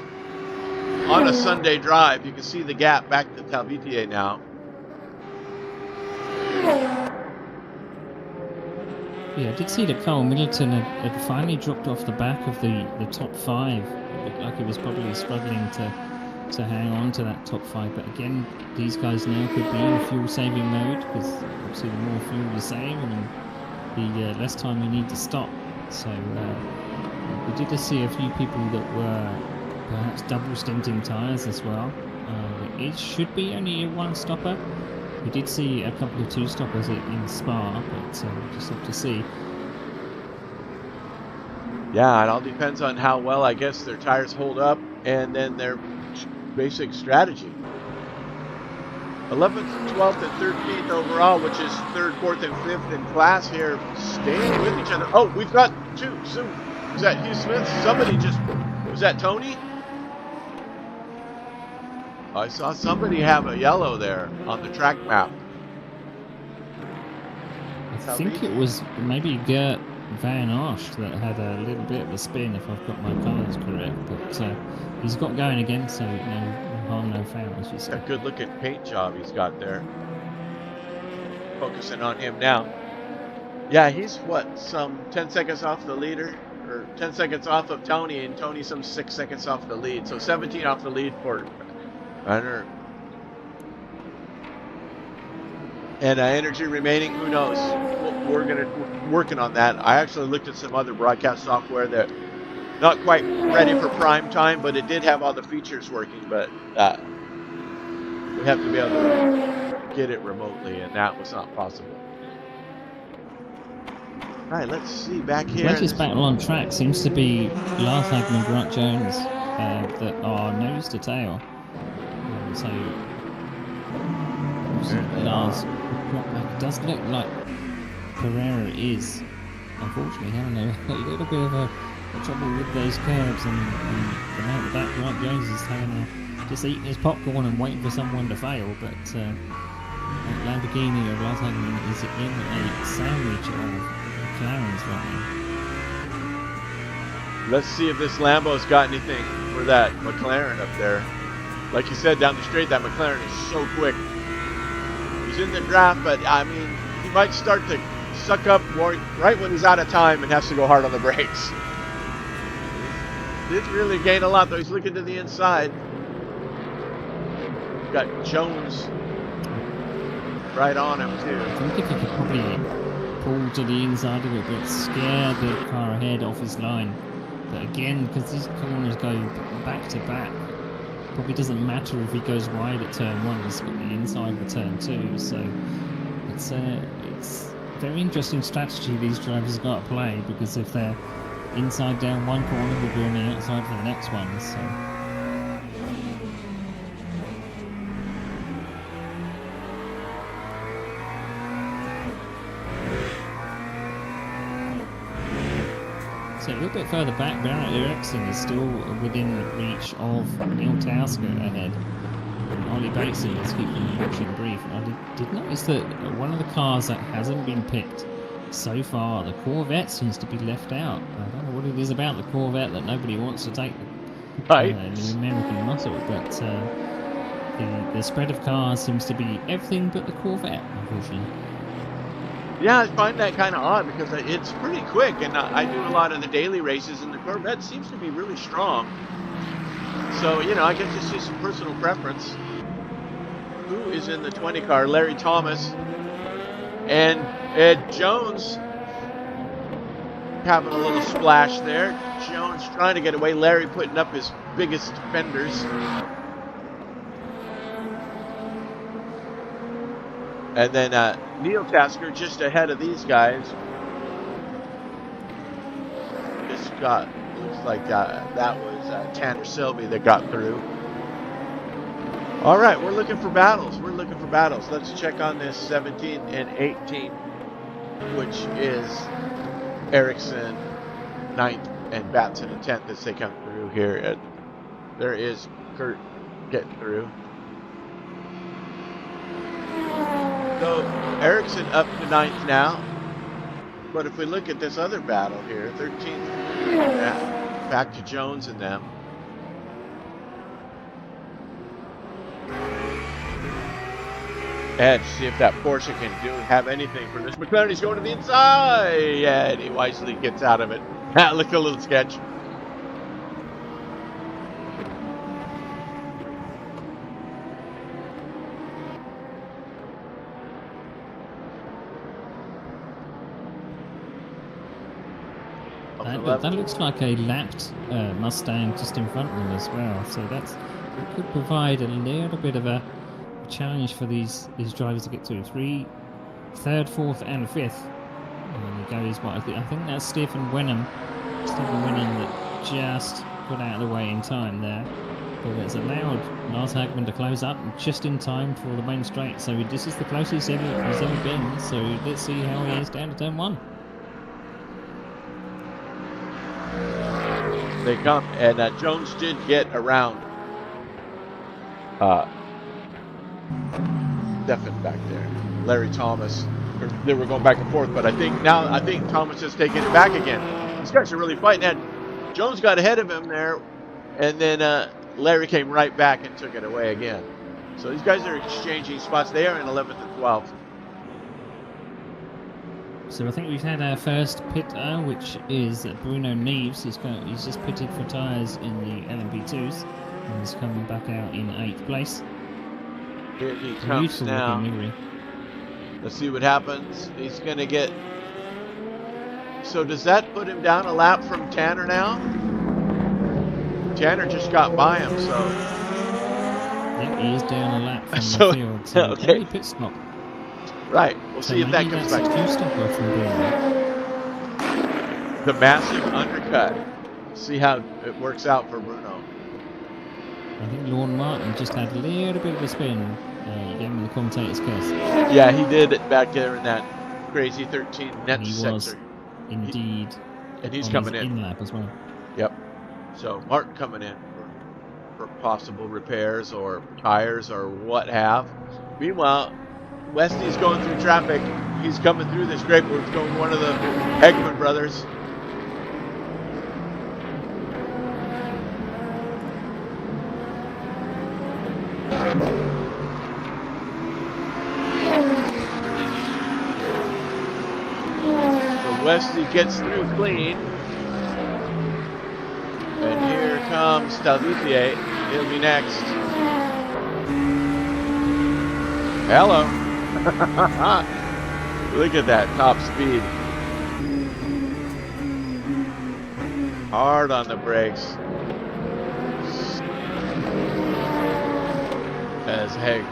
on a Sunday drive. You can see the gap back to Talvitier now. Yeah, I did see that Carl Middleton had finally dropped off the back of the top 5. It looked like he was probably struggling to hang on to that top 5. But again, these guys now could be in fuel saving mode, because obviously the more fuel you save, the less time you need to stop. So we did just see a few people that were perhaps double stinting tyres as well. It should be only a 1-stopper. We did see a couple of 2-stoppers in Spa, but just have to see. Yeah, it all depends on how well, I guess, their tires hold up and then their basic strategy. 11th, 12th, and 13th overall, which is 3rd, 4th, and 5th in class here, staying with each other. Oh, we've got 2. So, is that Hugh Smith? Somebody just... Was that Tony? I saw somebody have a yellow there on the track map. I think it was maybe Gert Van Arsch that had a little bit of a spin, if I've got my colours correct. But he's got going again, so no harm, no foul, as you say. A good looking paint job he's got there. Focusing on him now. Yeah, he's what, some 10 seconds off the leader? Or 10 seconds off of Tony, and Tony some 6 seconds off the lead. So 17 off the lead for Runner. And energy remaining, who knows? We're working on that. I actually looked at some other broadcast software that not quite ready for prime time, but it did have all the features working. But we have to be able to get it remotely, and that was not possible. All right, let's see back here. The latest battle on track seems to be Lars Hagman and Grant Jones that are nose to tail. So Lars, it does look like Pereira is, unfortunately, having a little bit of a trouble with those curbs, and the man at the back, Grant Jones, is having just eating his popcorn and waiting for someone to fail. But that Lamborghini of Lars Hagman is in a sandwich of McLarens right now. Let's see if this Lambo's got anything for that McLaren up there. Like you said, down the straight, that McLaren is so quick. He's in the draft, but I mean, he might start to suck up more right when he's out of time and has to go hard on the brakes. Didn't really gain a lot, though. He's looking to the inside. Got Jones right on him, too. I think if he could probably pull to the inside of it, but scare the car ahead off his line. But again, because these corners go back to back, probably doesn't matter if he goes wide at turn 1, he's got the inside for turn 2, so it's a very interesting strategy these drivers have got to play, because if they're inside down one corner, they'll be on the outside for the next one, so... So a little bit further back, Barrett Eriksson is still within reach of Neil Tausker ahead. And Ollie Batesy is keeping the action brief. I did notice that one of the cars that hasn't been picked so far, the Corvette, seems to be left out. I don't know what it is about the Corvette that nobody wants to take the American muscle, but the spread of cars seems to be everything but the Corvette, unfortunately. Yeah, I find that kind of odd because it's pretty quick, and I do a lot of the daily races, and the Corvette seems to be really strong. So, you know, I guess it's just personal preference. Who is in the 20 car? Larry Thomas and Ed Jones having a little splash there. Jones trying to get away. Larry putting up his biggest fenders. And then Neil Tasker just ahead of these guys. Just got, looks like that was Tanner Selby that got through. All right, we're looking for battles. Let's check on this 17 and 18, which is Eriksson 9th and Batson in 10th as they come through here. And there is Kurt getting through. So Eriksson up to 9th now, but if we look at this other battle here, 13th, back to Jones and them. And see if that Porsche can have anything for this. McLaren, he's going to the inside. Yeah, and he wisely gets out of it. That looked a little sketch. That looks like a lapped Mustang just in front of them as well. So it could provide a little bit of a challenge for these drivers to get to third, fourth, and fifth. And he goes, I think that's Stephen Wenham that just got out of the way in time there. But it's allowed Lars Hagman to close up just in time for the main straight. So this is the closest he's ever been. So let's see how he is down to turn one. They come, and Jones did get around Stefan back there. Larry Thomas. They were going back and forth, but I think Thomas is taking it back again. These guys are really fighting. And Jones got ahead of him there, and then Larry came right back and took it away again. So these guys are exchanging spots. They are in 11th and 12th. So I think we've had our first pit, which is Bruno Neves. He's just pitted for tyres in the LMP2s, and he's coming back out in 8th place. Here he comes now. Let's see what happens. He's going to get... So does that put him down a lap from Tanner now? Tanner just got by him, so... Yeah, he is down a lap from so, the field. So okay. Pit stop. Right. We'll see if that comes back. The massive undercut. See how it works out for Bruno. I think Lorne Martin just had a little bit of a spin. You gave him the commentator's curse. Yeah, he did it back there in that crazy 13 net sector. Was indeed. And he's coming in. Lap as well. Yep. So Martin coming in for possible repairs or tires or what have. Meanwhile, Westy's going through traffic. He's coming through this grape. We're going one of the Eggman brothers. So Westy gets through clean. And here comes Talvitier. He'll be next. Hello. Look at that top speed. Hard on the brakes. As Haig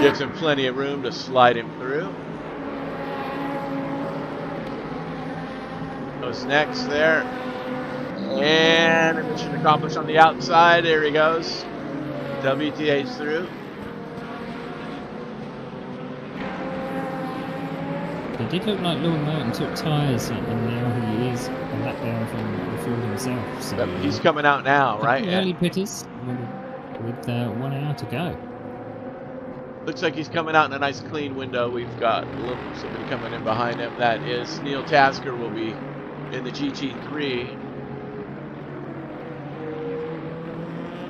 gives him plenty of room to slide him through. Goes next there. And mission accomplished on the outside. There he goes. WTA's through. It did look like Lord Merton took tyres, and now he is a lap down from the field himself. So he's coming out now, right? Early pitters with 1 hour to go. Looks like he's coming out in a nice clean window. We've got somebody coming in behind him. That is Neil Tasker will be in the GT3.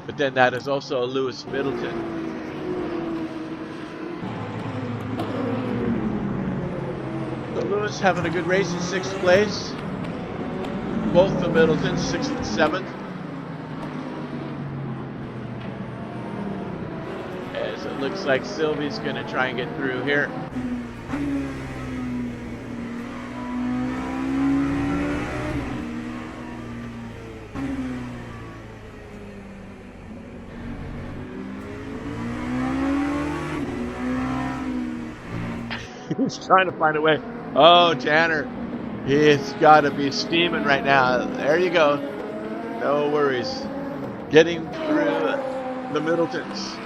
But then that is also Lewis Middleton. Lewis having a good race in 6th place. Both the Middletons, 6th and 7th. As it looks like Sylvie's going to try and get through here. He's trying to find a way. Oh, Tanner, he's got to be steaming right now. There you go. No worries. Getting through the Middletons.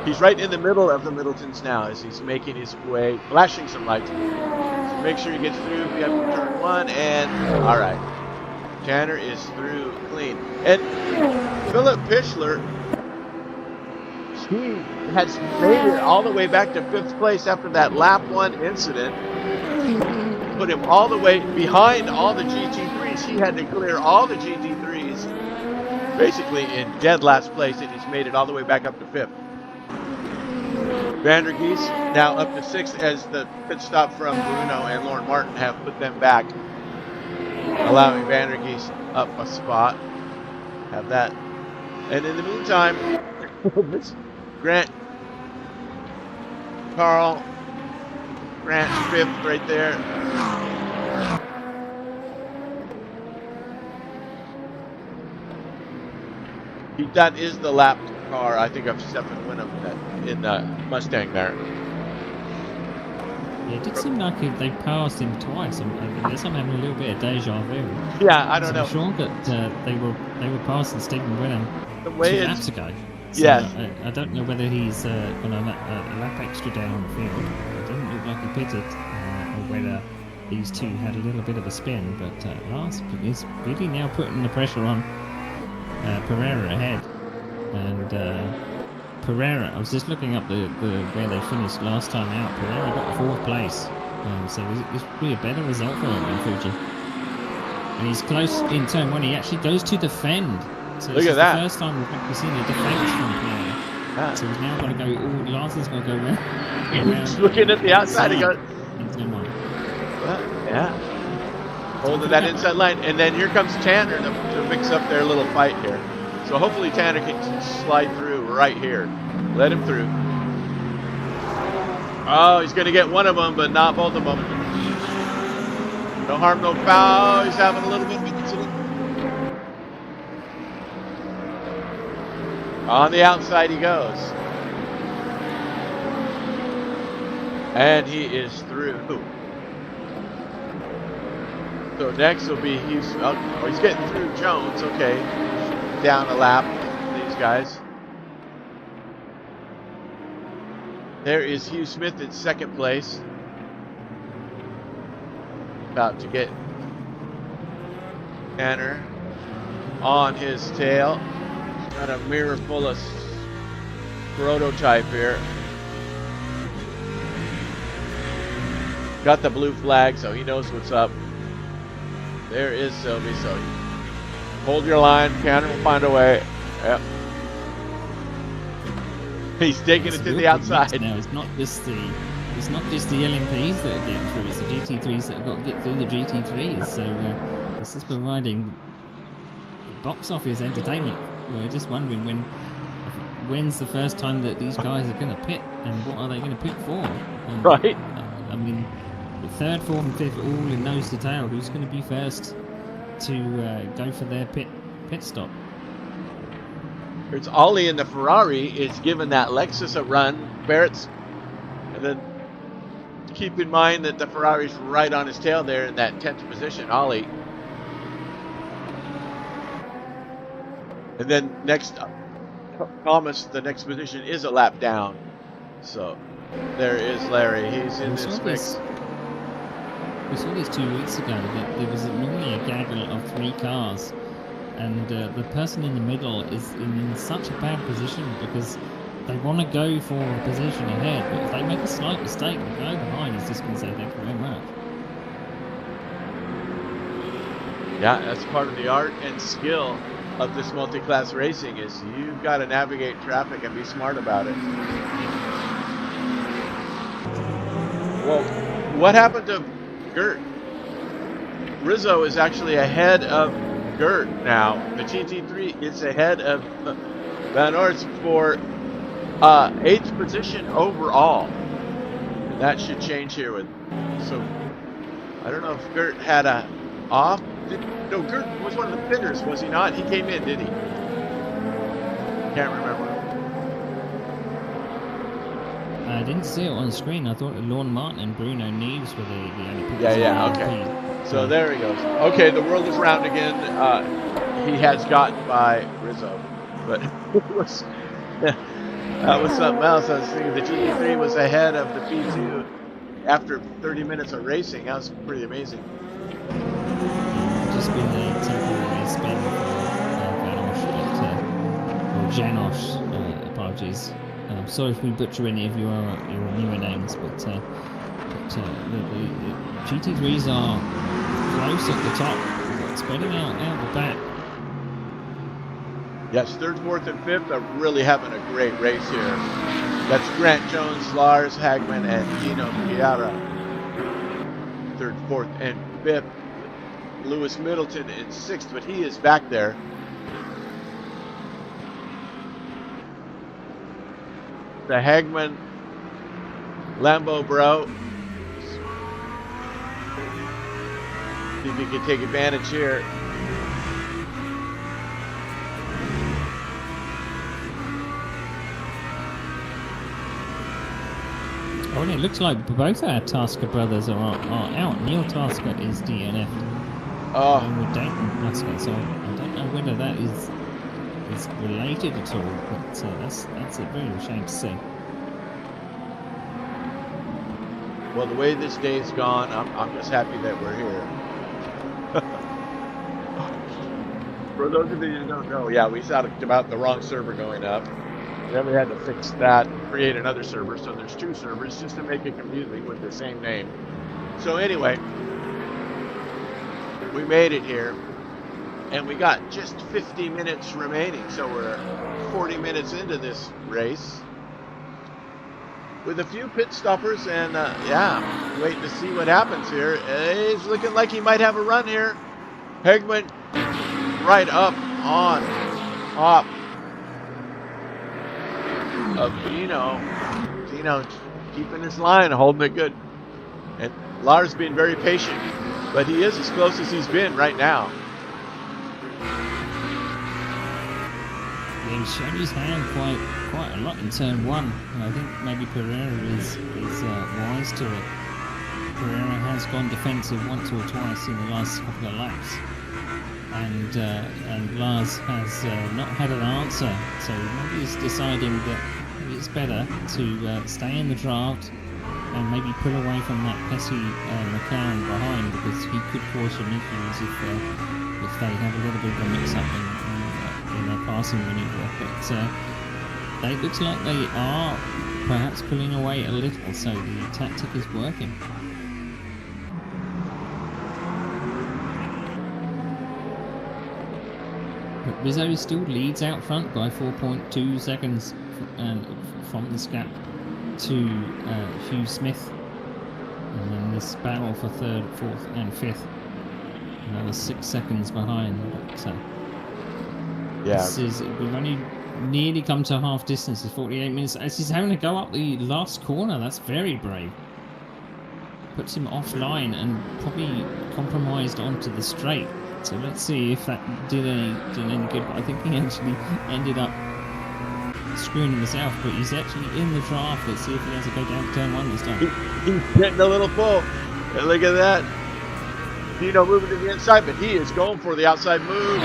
He's right in the middle of the Middletons now as he's making his way, flashing some lights. So make sure he gets through. We have turn 1, and all right. Tanner is through clean. And Philip Pichler, he has made it all the way back to 5th place after that lap 1 incident. Put him all the way behind all the GT3s. He had to clear all the GT3s basically in dead last place, and he's made it all the way back up to 5th. Vandergeest now up to 6 as the pit stop from Bruno and Lauren Martin have put them back, allowing Vandergeest up a spot. Have that. And in the meantime, Grant, Carl, Grant 5th right there. That is the lap car, I think, of Stefan Winham in the Mustang there. Yeah, it did seem like they passed him twice. I guess I'm having a little bit of deja vu. Yeah, I don't know. I'm sure that they were passing Stephen Winham The way 2 laps ago. So yes. I don't know whether he's on a lap extra down on the field. It doesn't look like he pitted, or whether these two had a little bit of a spin. But Lars is really now putting the pressure on Pereira ahead. And Pereira, I was just looking up the where they finished last time out. Pereira got 4th place. So it's really a better result for him in Fuji. And he's close in turn 1. He actually goes to defend. So look at that. that. The first time we've seen a defense from Pereira. Ah. So he's now going to go. Lars is going to go around. He's looking at the outside. He goes. Yeah. Holding that inside line, and then here comes Tanner to mix up their little fight here. So hopefully Tanner can slide through right here. Let him through. Oh, he's going to get one of them, but not both of them. No harm, no foul. He's having a little bit of an incident. On the outside he goes. And he is through. So next will be he's getting through Jones. Okay, down a lap. These guys. There is Hugh Smith in 2nd place. About to get Tanner on his tail. Got a mirror full of prototype here. Got the blue flag, so he knows what's up. There is Sylvie, so hold your line. Tanner will find a way. Yep. He's taking it to the outside. Now it's not just the LMPs that are getting through; it's the GT3s that have got to get through the GT3s. So this is providing box office entertainment. We're just wondering when's the first time that these guys are going to pit, and what are they going to pit for? Right. I mean, the 3rd, 4th, and 5th all in nose to tail. Who's going to be first to go for their pit stop? It's Ollie in the Ferrari is giving that Lexus a run. Barrett's, and then keep in mind that the Ferrari's right on his tail there in that 10th position, Ollie. And then next, Thomas, the next position is a lap down. So there is Larry. He's in this mix. We saw this 2 weeks ago that there was normally a gaggle of 3 cars. And the person in the middle is in such a bad position because they want to go for a position ahead, but if they make a slight mistake, the guy behind is just going to say thank you very much. Yeah, that's part of the art and skill of this multi-class racing is you've got to navigate traffic and be smart about it. Well, what happened to Gert? Rizzo is actually ahead of Gert now. The GT3 is ahead of Van Orst for 8th position overall. And that should change here with. So I don't know if Gert had a off. No, Gert was one of the fitters, was he not? He came in, did he? Can't remember. I didn't see it on the screen. I thought Lorne Martin and Bruno Neves were the only people. Yeah, okay. So there he goes. Okay, the world is round again. He has gotten by Rizzo, but that was something else. I was thinking the GT3 was ahead of the P2 after 30 minutes of racing. That was pretty amazing. Just been a temporary spin for Janos, apologies. Sorry if we butcher any of your newer names, but the GT3s are close at the top, spreading out the back. Yes, 3rd, 4th, and 5th are really having a great race here. That's Grant Jones, Lars Hagman, and Dino Chiara. Third, fourth, and fifth. Lewis Middleton in sixth, but he is back there. The Hagman Lambo bro. See if he can take advantage here. Oh, and it looks like both our Tasker brothers are out. Neil Tasker is DNF. Oh, With Dayton Tasker, so I don't know whether that is related at all, but that's a very shame to see. well, the way this day's gone, I'm just happy that we're here. For those of you who don't know, yeah, we talked about the wrong server going up. Then we had to fix that, create another server, so there's two servers just to make it confusing with the same name. So anyway, we made it here, and we got just 50 minutes remaining, so we're 40 minutes into this race with a few pit stoppers, and yeah, waiting to see what happens here. It's looking like he might have a run here. Hagman right up on top of Dino. Dino keeping his line, holding it good. And Lars being very patient, but he is as close as he's been right now. Yeah, he's shown his hand quite a lot in turn one. I think maybe Pereira is wise to it. Pereira has gone defensive once or twice in the last couple of laps. And Lars has not had an answer, so maybe he's deciding that maybe it's better to stay in the draft and maybe pull away from that pesky McLaren behind, because he could cause some issues if they have a little bit of a mix-up in their passing maneuver. But it looks like they are perhaps pulling away a little, so the tactic is working. But Rizzo still leads out front by 4.2 seconds from this gap to Hugh Smith. And then this battle for third, fourth and fifth. Another 6 seconds behind. But, Yeah. we've only nearly come to half distance. It's 48 minutes. As he's having to go up the last corner, that's very brave. Puts him offline and probably compromised onto the straight. So let's see if that did any good. But I think he actually ended up screwing himself. But he's actually in the draft. Let's see if he has to go down to turn one this time. He's getting a little full. And look at that. Dino moving to the inside, but he is going for the outside move.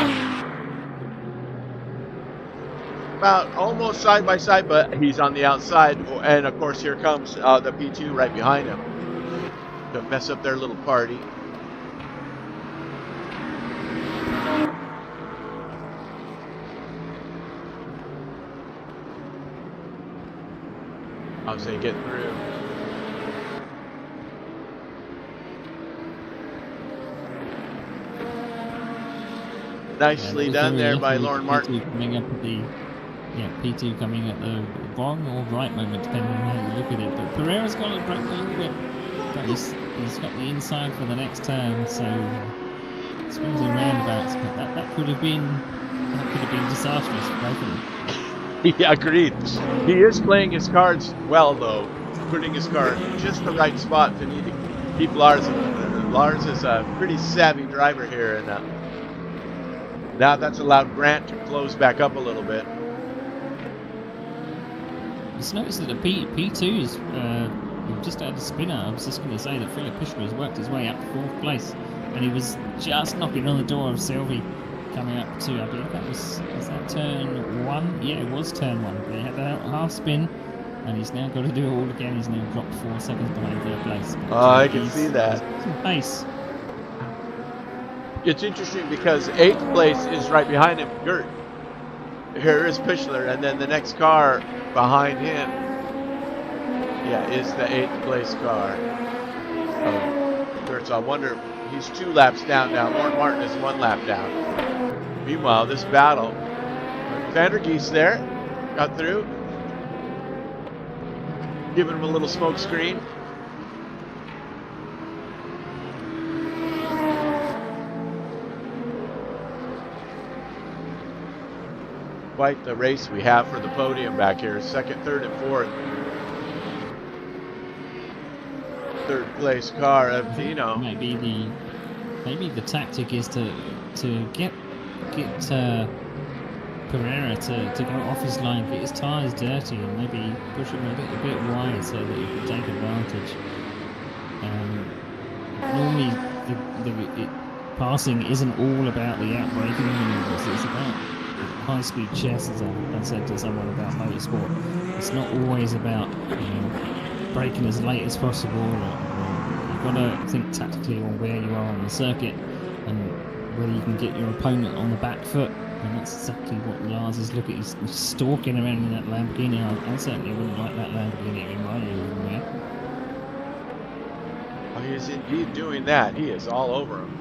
About almost side by side, but he's on the outside. And of course, here comes the P2 right behind him to mess up their little party. I'll say get through. Nicely done there by Lauren Martin. P2 coming at the wrong or right moment, depending on how you look at it. But Pereira's got it broken a little bit. But he's got the inside for the next turn, so swings and roundabouts. But that could have been disastrous for both of them. Yeah, agreed. He is playing his cards well, though, putting his car in just the right spot to need to keep Lars. Lars is a pretty savvy driver here, and now that's allowed Grant to close back up a little bit. Just noticed that the P2's just had a spinner. I was just going to say that Philip Pishler has worked his way up to fourth place, and he was just knocking on the door of Sylvie coming up to, I believe that was that turn one? Yeah, it was turn one. They had that half spin, and he's now got to do it all again. He's now dropped 4 seconds behind third place. Oh, I can see that. Some pace. It's interesting because 8th place is right behind him, Gert. Here is Pishler, and then the next car behind him, yeah, is the 8th place car of Gert. So I wonder, he's 2 laps down now. Lauren Martin is 1 lap down. Meanwhile, this battle, Vandergeest there, got through. Giving him a little smoke screen. Quite the race we have for the podium back here. Second, third, and fourth. Third place car of Dino. Maybe the tactic is to get Pereira to go off his line, get his tyres dirty, and maybe push him a bit wide so that he can take advantage. Normally, passing isn't all about the outbraking maneuvers. It's about high-speed chess, as I said to someone about motorsport. It's not always about braking as late as possible. You've got to think tactically on where you are on the circuit and whether you can get your opponent on the back foot. And that's exactly what Lars is looking at. He's stalking around in that Lamborghini. I certainly wouldn't like that Lamborghini in my area. Oh, he is indeed doing that. He is all over him.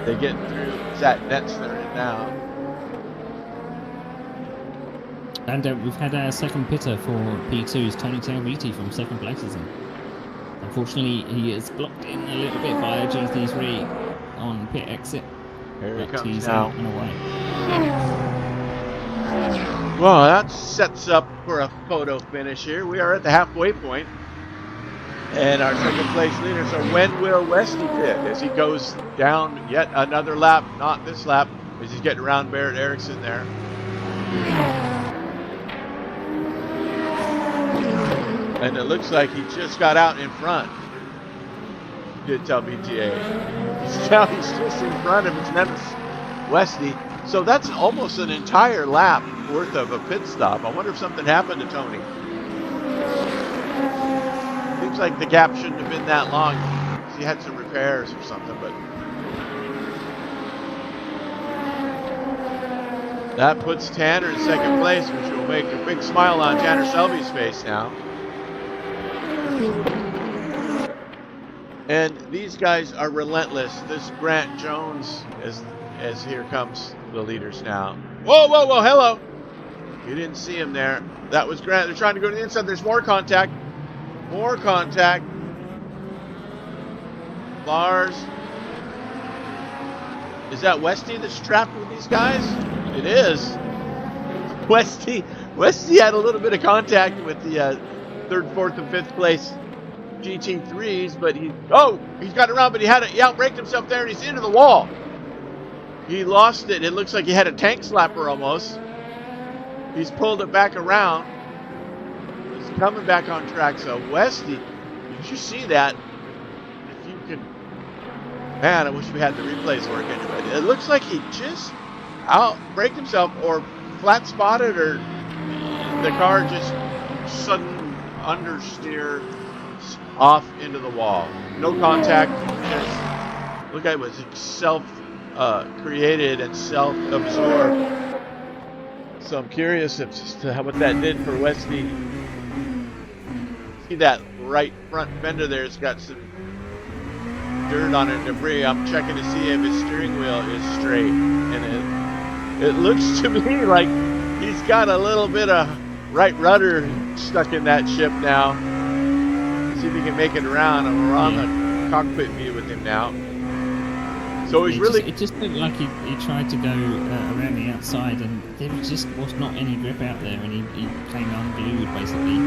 They get through that nets they're in now. And we've had our second pitter for P2's Tony Talviti from second place. Unfortunately, he is blocked in a little bit by a GT3 on pit exit. Here he comes he's now. out and away. Well, that sets up for a photo finish here. We are at the halfway point. And our second place leader. So when will Westy pit? As he goes down yet another lap, not this lap, as he's getting around Barrett Erickson there. And it looks like he just got out in front. Did tell BTA. He's just in front of his nemesis, Westy. So that's almost an entire lap worth of a pit stop. I wonder if something happened to Tony. Seems like the gap shouldn't have been that long. He had some repairs or something, but that puts Tanner in second place, which will make a big smile on Tanner Selby's face now. And these guys are relentless. This Grant Jones, as here comes the leaders now. Whoa, whoa, whoa, hello. You didn't see him there. That was Grant. They're trying to go to the inside. There's more contact. More contact. Lars. Is that Westy that's trapped with these guys? It is. Westy had a little bit of contact with the third, fourth, and fifth place GT3s, but he's got around, but he outbraked himself there, and he's into the wall. He lost it. It looks like he had a tank slapper almost. He's pulled it back around. He's coming back on track. So Westy, did you see that? If you could, man, I wish we had the replays working. But it looks like he just outbraked himself, or flat spotted, or the car just sudden understeer off into the wall. No contact. Look at it, was self-created and self-absorbed. So I'm curious as to what that did for Westy. See that right front fender there? It's got some dirt on it, debris. I'm checking to see if his steering wheel is straight, and it looks to me like he's got a little bit of right rudder stuck in that ship now. See if he can make it around, and we're on the cockpit view with him now. So he's really... It just looked like he tried to go around the outside, and there just was not any grip out there, and he came unglued basically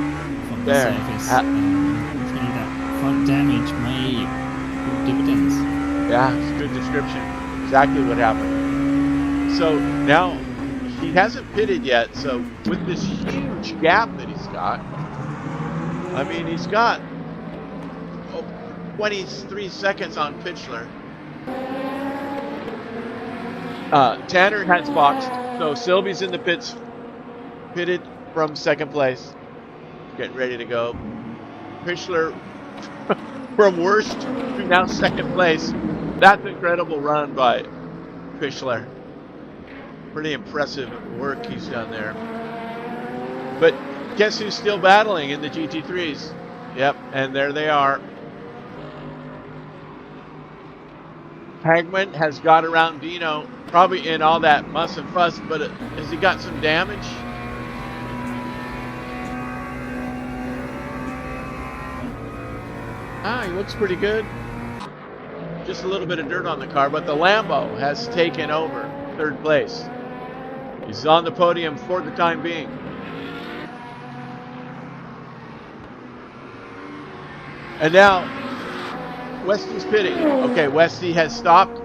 from the surface. Unfortunately, that front damage may give dividends. Yeah, it's a good description. Exactly what happened. So now he hasn't pitted yet, so with this huge gap that he's got, I mean, he's got 23 seconds on Pitchler. Tanner has boxed, so Sylvie's in the pits, pitted from second place, getting ready to go. Pitchler from worst to now second place. That's an incredible run by Pitchler. Pretty impressive work he's done there. But guess who's still battling in the GT3s? Yep, and there they are. Hagman has got around Dino, probably in all that muss and fuss, but has he got some damage? He looks pretty good. Just a little bit of dirt on the car, but the Lambo has taken over third place. He's on the podium for the time being. And now, Westy's pitting. Okay, Westy has stopped.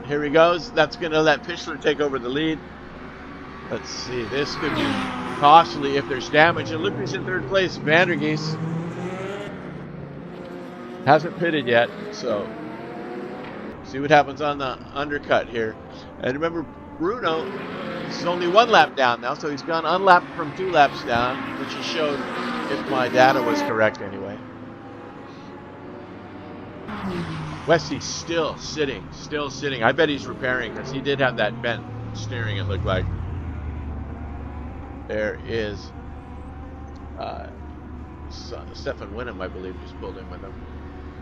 Here he goes. That's going to let Pichler take over the lead. Let's see. This could be costly if there's damage. And look who's in third place. Vandergeest hasn't pitted yet, so see what happens on the undercut here. And remember, Bruno is only 1 lap down now, so he's gone unlapped from 2 laps down, which he showed if my data was correct anyway. Westy's still sitting. I bet he's repairing because he did have that bent steering, it looked like. There is Stefan Winham, I believe, just pulled in with him.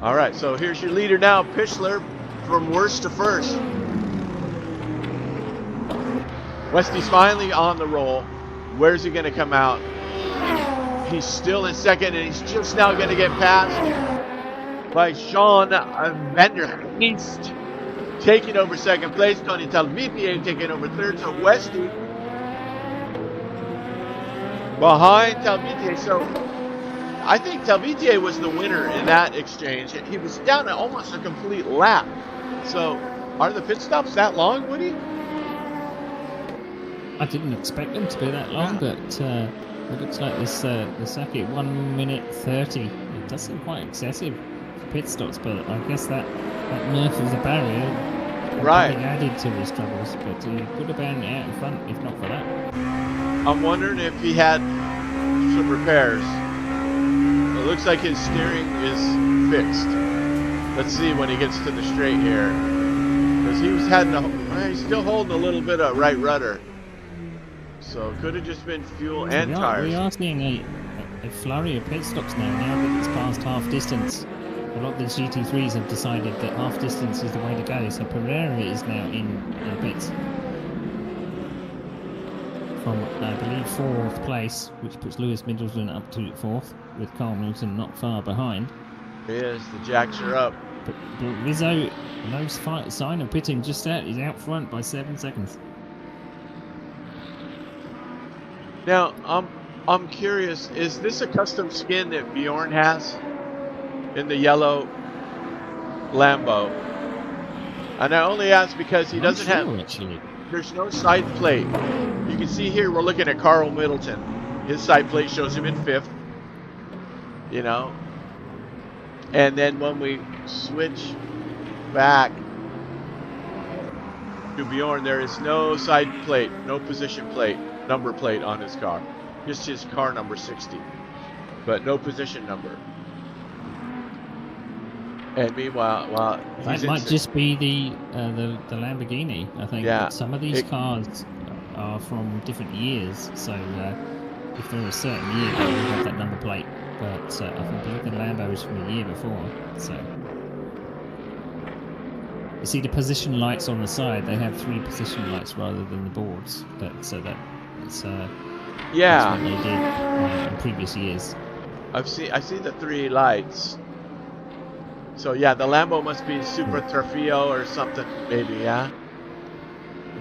All right, so here's your leader now, Pichler, from worst to first. Westy's finally on the roll. Where's he going to come out? He's still in second, and he's just now going to get passed by Sean Vandergeest, taking over second place. Tony Talvitie taking over third. So Westy behind Talvitie. So I think Talvitie was the winner in that exchange. He was down at almost a complete lap. So are the pit stops that long, Woody? I didn't expect them to be that long, but it looks like this the circuit 1 minute 30. It does seem quite excessive for pit stops, but I guess that nerf of the barrier right added to his troubles. But he could have been out in front if not for that. I'm wondering if he had some repairs. It looks like his steering is fixed. Let's see when he gets to the straight here, because he was he's still holding a little bit of right rudder. So it could have just been fuel and tires. We are seeing a flurry of pit stops now that it's past half distance. A lot of the GT3s have decided that half distance is the way to go. So Pereira is now in pits from, I believe, 4th place, which puts Lewis Middleton up to 4th, with Carl Newton not far behind. Yes, the jacks are up. But Rizzo, no sign of pitting just yet. He's out front by 7 seconds. Now, I'm curious, is this a custom skin that Bjorn has in the yellow Lambo? And I only ask because he doesn't have, actually. There's no side plate. You can see here we're looking at Carl Middleton. His side plate shows him in 5th, you know. And then when we switch back to Bjorn, there is no side plate, no position plate, number plate on his car. Just his car number 60, but no position number. And meanwhile, that might just be the Lamborghini. I think. Yeah. But some of these cars are from different years, so if they're a certain year, they will have that number plate. But I think the Lambo is from the year before. So you see the position lights on the side. They have 3 position lights rather than the boards. So that it's that's what they did in previous years. I see the 3 lights. So yeah, the Lambo must be Super Trofeo or something, maybe, yeah.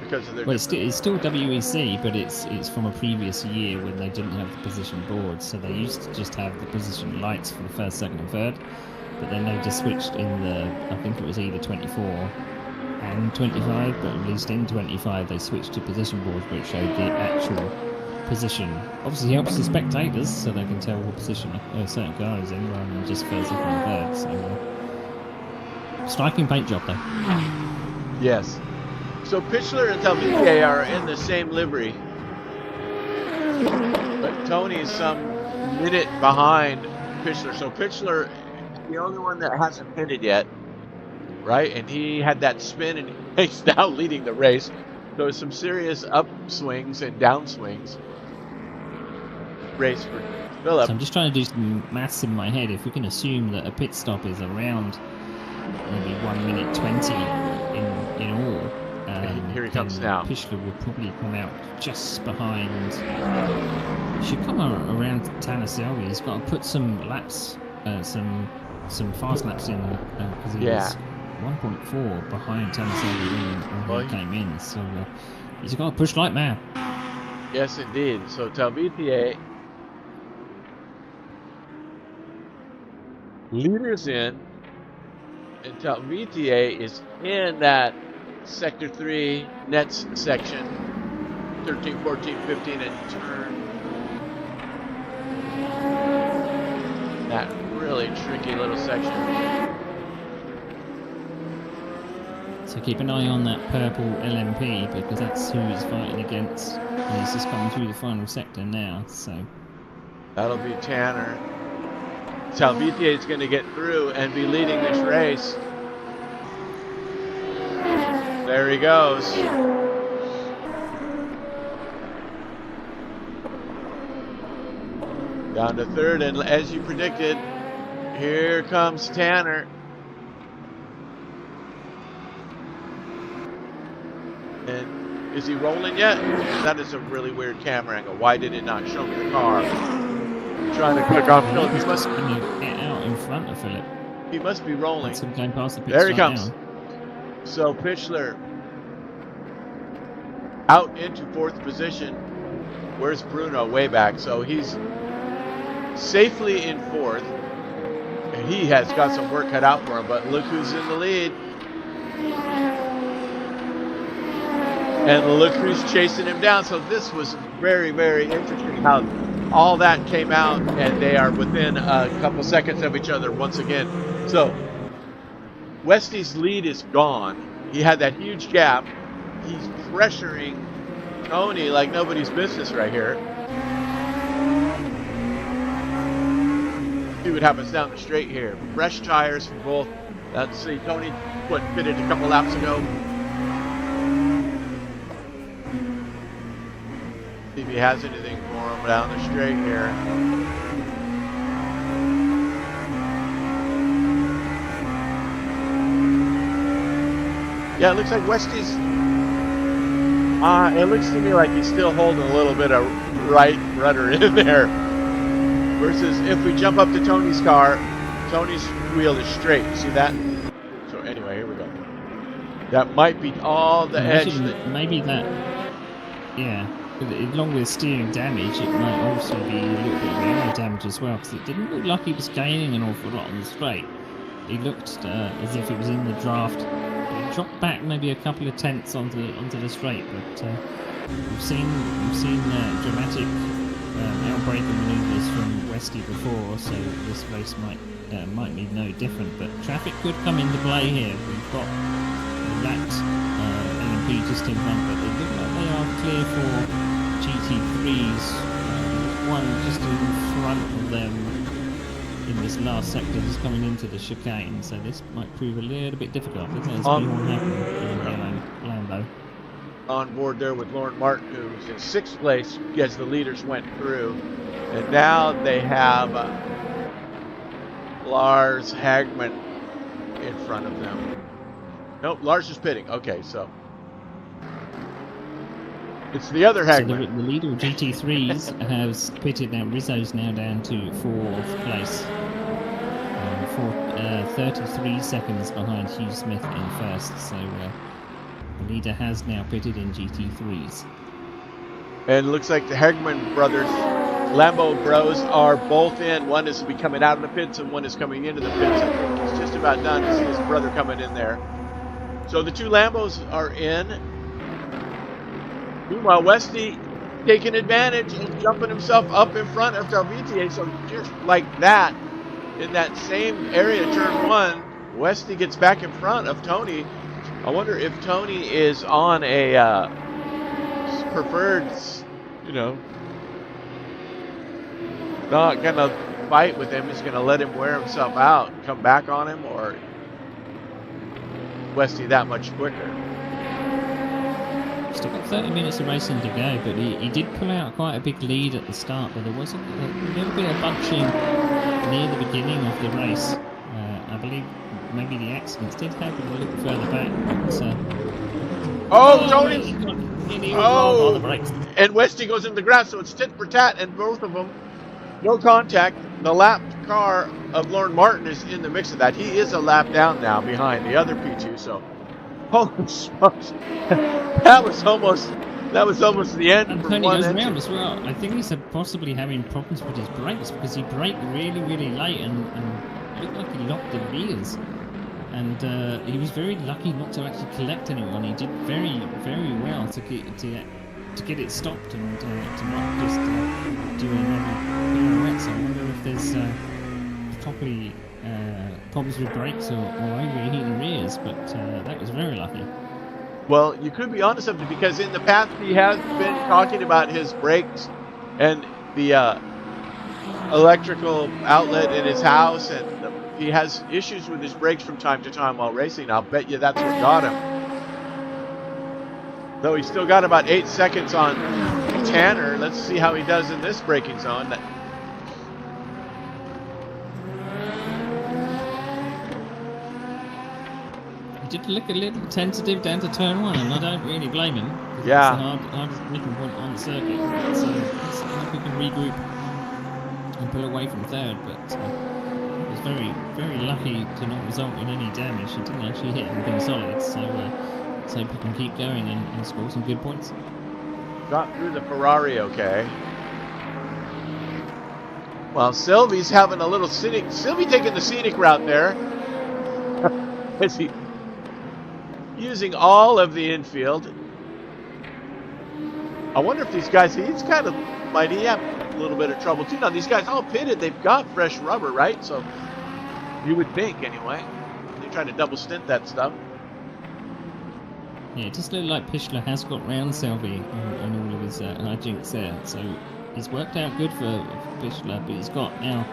Because of their. Well, it's still WEC, but it's from a previous year when they didn't have the position boards. So they used to just have the position lights for the 1st, 2nd, and 3rd. But then they just switched in I think it was either 24 and 25, but at least in 25 they switched to position boards which showed the actual position. Obviously helps the spectators so they can tell what position a certain car is in rather than just 1st, 2nd, and 3rd. So striking paint job though. Yes. So Pichler and Talvitie are in the same livery, but Tony's some minute behind Pichler. So Pichler is the only one that hasn't pitted yet, right? And he had that spin, and he's now leading the race. So some serious upswings and downswings. Race for Philip. So I'm just trying to do some maths in my head. If we can assume that a pit stop is around maybe 1 minute 20 in all. Here he comes now. Pichler will probably come out just behind. He should come around Tanasiawi. He's got to put some laps, some some fast laps in because he Yeah. was 1.4 behind Tony Salvini when he came in. So he's got to push like mad. Yes, indeed. So Talvitier leaders in, and Talvitier is in that Sector 3 nets section, 13, 14, 15, and turn. That really tricky little section. So keep an eye on that purple LMP because that's who he's fighting against. And he's just coming through the final sector now. So That'll be Tanner. Talvitier is going to get through and be leading this race. There he goes. Down to third, and as you predicted, here comes Tanner. And is he rolling yet? That is a really weird camera angle. Why did it not show me the car? I'm trying to click off Philip. he's just going to get out in front of Philip. He must be rolling. That's him going past the pits There he right comes. now. So Pitchler out into fourth position. Where's Bruno? Way back. So he's safely in fourth. And he has got some work cut out for him, but look who's in the lead. And look who's chasing him down. So this was very, very interesting how all that came out, and they are within a couple seconds of each other once again. So Westy's lead is gone. He had that huge gap. He's pressuring Tony like nobody's business right here. See what happens down the straight here. Fresh tires for both. Let's see, Tony pitted a couple laps ago. See if he has anything for him down the straight here. Yeah, it looks like Westy's. It looks to me like he's still holding a little bit of right rudder in there. Versus if we jump up to Tony's car, Tony's wheel is straight. You see that? So anyway, here we go. That might be all the edge. Maybe that. Yeah. Along with steering damage, it might also be a little bit of aero damage as well, because it didn't look like he was gaining an awful lot on the straight. He looked as if it was in the draft. He dropped back maybe a couple of tenths onto the straight, but we've seen dramatic outbreaking manoeuvres from Westy before, so this race might be no different. But traffic could come into play here. We've got that LMP just in front, but they look like they are clear for GT3s. One just in front of them in this last sector, just coming into the chicane, so this might prove a little bit difficult. There's been one happening in Lambo. On board there with Lauren Martin, who's in sixth place as the leaders went through, and now they have Lars Hagman in front of them. Nope, Lars is pitting. Okay, so it's the other Hagman. So the leader of GT3s has pitted now. Rizzo's now down to fourth place. 33 seconds behind Hugh Smith in first. So the leader has now pitted in GT3s. And it looks like the Hagman brothers, Lambo bros, are both in. One is coming out of the pits and one is coming into the pits. I think he's just about done to see his brother coming in there. So the two Lambos are in. Meanwhile, Westy taking advantage and jumping himself up in front of Talvitier. So just like that, in that same area, turn one, Westy gets back in front of Tony. I wonder if Tony is on a preferred, not going to fight with him. He's going to let him wear himself out and come back on him, or Westy that much quicker. Still got 30 minutes of racing to go, but he did pull out quite a big lead at the start, but there was a little bit of bunching near the beginning of the race. I believe maybe the accidents did happen a little further back. But, Tony! On the brakes. And Westy goes in the grass, so it's tit for tat, and both of them, no contact. The lap car of Lorne Martin is in the mix of that. He is a lap down now behind the other P2. So, holy smokes, that was almost the end And for Tony one goes engine. round as well. I think he's possibly having problems with his brakes because he braked really, really late and looked like he locked the rears. And he was very lucky not to actually collect anyone. He did very, very well to get it stopped and to not just do another pirouette. So I wonder if there's probably problems with brakes or overheating rears. But that was very lucky. Well, you could be onto something because in the past he has been talking about his brakes and the electrical outlet in his house, and he has issues with his brakes from time to time while racing. I'll bet you that's what got him. Though he's still got about 8 seconds on Tanner. Let's see how he does in this braking zone. He did look a little tentative down to turn 1, and I don't really blame him. Yeah. It's the hardest braking point on the circuit. So let's hope he can regroup and pull away from third, but he was very, very lucky to not result in any damage. He didn't actually hit anything solid, so let's hope he can keep going and score some good points. Got through the Ferrari okay. Well, Sylvie's having a little Sylvie taking the scenic route there. Is he using all of the infield? I wonder if these guys, he's kind of, might he have a little bit of trouble too. Now these guys all pitted, they've got fresh rubber, right? So you would think anyway. They try to double stint that stuff. Yeah, it just looked like Pichler has got round Selby on all of his hijinks there. So it's worked out good for Pichler, but he's got now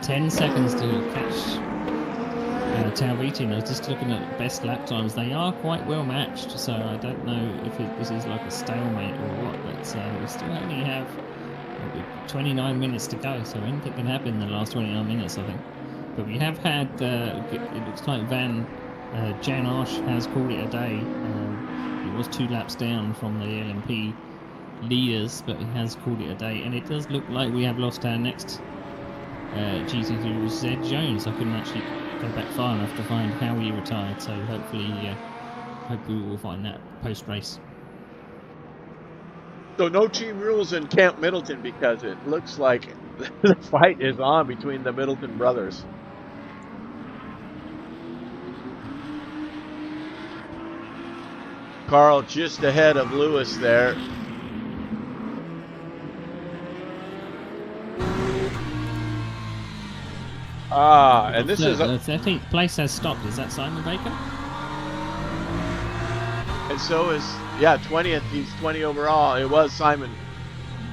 10 seconds to catch Talviti. And I was just looking at best lap times. They are quite well matched, so I don't know if this is like a stalemate or what, but we still only have 29 minutes to go, so anything can happen in the last 29 minutes, I think. But we have had, it looks like Jan Osh has called it a day. He was 2 laps down from the LMP leaders, but he has called it a day, and it does look like we have lost our next GT3, which is Ed Jones. I couldn't actually go back far enough to find how he retired, so hopefully we will find that post-race. So no team rules in Camp Middleton because it looks like the fight is on between the Middleton brothers. Carl just ahead of Lewis there. And this is... The 13th place has stopped. Is that Simon Baker? And so is, yeah, 20th. He's 20 overall. It was Simon.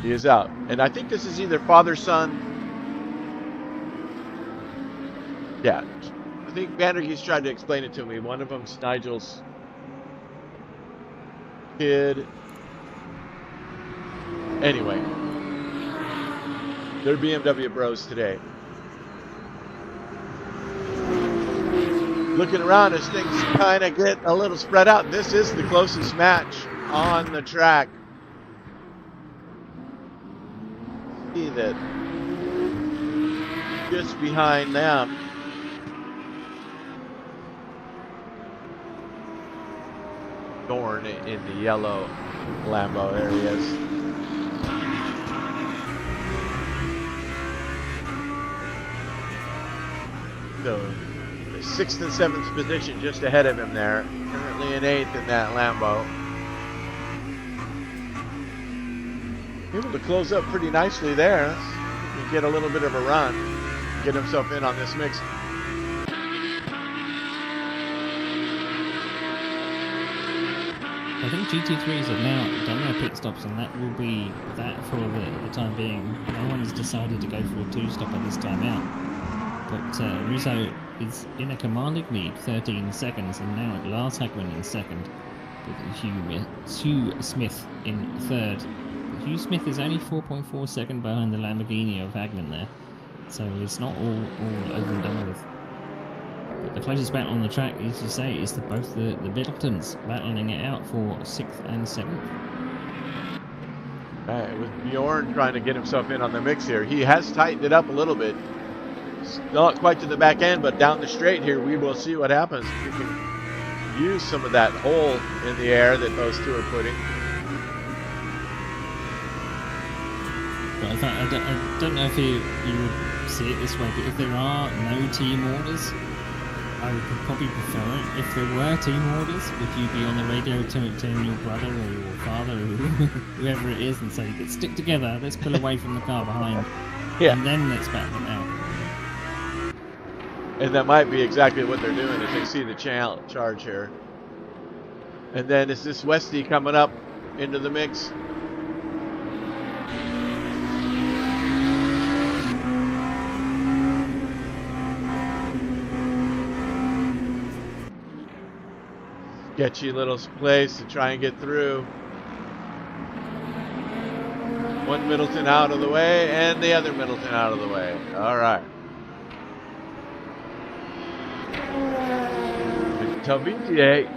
He is out. And I think this is either father-son. Yeah. I think Vandergeest tried to explain it to me. One of them's Nigel's kid. Anyway. They're BMW bros today. Looking around as things kind of get a little spread out. This is the closest match on the track. See that just behind them. Dorn in the yellow Lambo areas. So 6th and 7th position just ahead of him there. Currently in 8th in that Lambo. Able to close up pretty nicely there. You get a little bit of a run. Get himself in on this mix. I think GT3s have now done their pit stops, and that will be that for the time being. No one's decided to go for a 2-stop at this time out. But Rizzo is in a commanding lead, 13 seconds, and now Lars Hagman in second, with Hugh Smith in third. Hugh Smith is only 4.4 seconds behind the Lamborghini of Hagman there, so it's not all over and done with. But the closest battle on the track, as you say, is both the Middletons battling it out for 6th and 7th. With Bjorn trying to get himself in on the mix here. He has tightened it up a little bit. Not quite to the back end, but down the straight here, we will see what happens. We can use some of that hole in the air that those two are putting. But I don't know if you would see it this way, but if there are no team orders, I would probably prefer it. If there were team orders, would you be on the radio telling your brother or your father or whoever it is and say, let's stick together, let's pull away from the car behind, Yeah. and then let's back them out? And that might be exactly what they're doing as they see the charge here. And then is this Westy coming up into the mix? Sketchy little place to try and get through. One Middleton out of the way and the other Middleton out of the way. All right. Tavitier.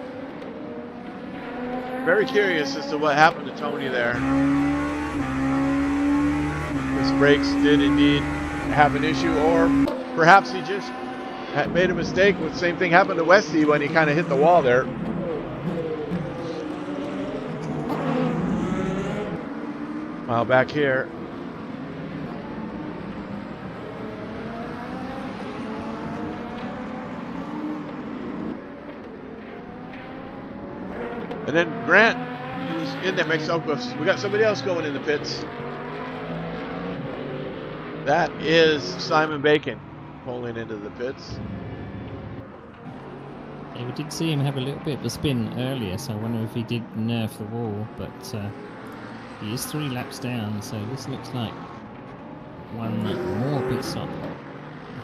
Very curious as to what happened to Tony there. His brakes did indeed have an issue, or perhaps he just had made a mistake. The same thing happened to Westy when he kind of hit the wall there. Well, back here. And then Grant, who's in there, makes up. We got somebody else going in the pits. That is Simon Bacon pulling into the pits. Yeah, we did see him have a little bit of a spin earlier, so I wonder if he did nerf the wall, but he is 3 laps down, so this looks like one more pit stop.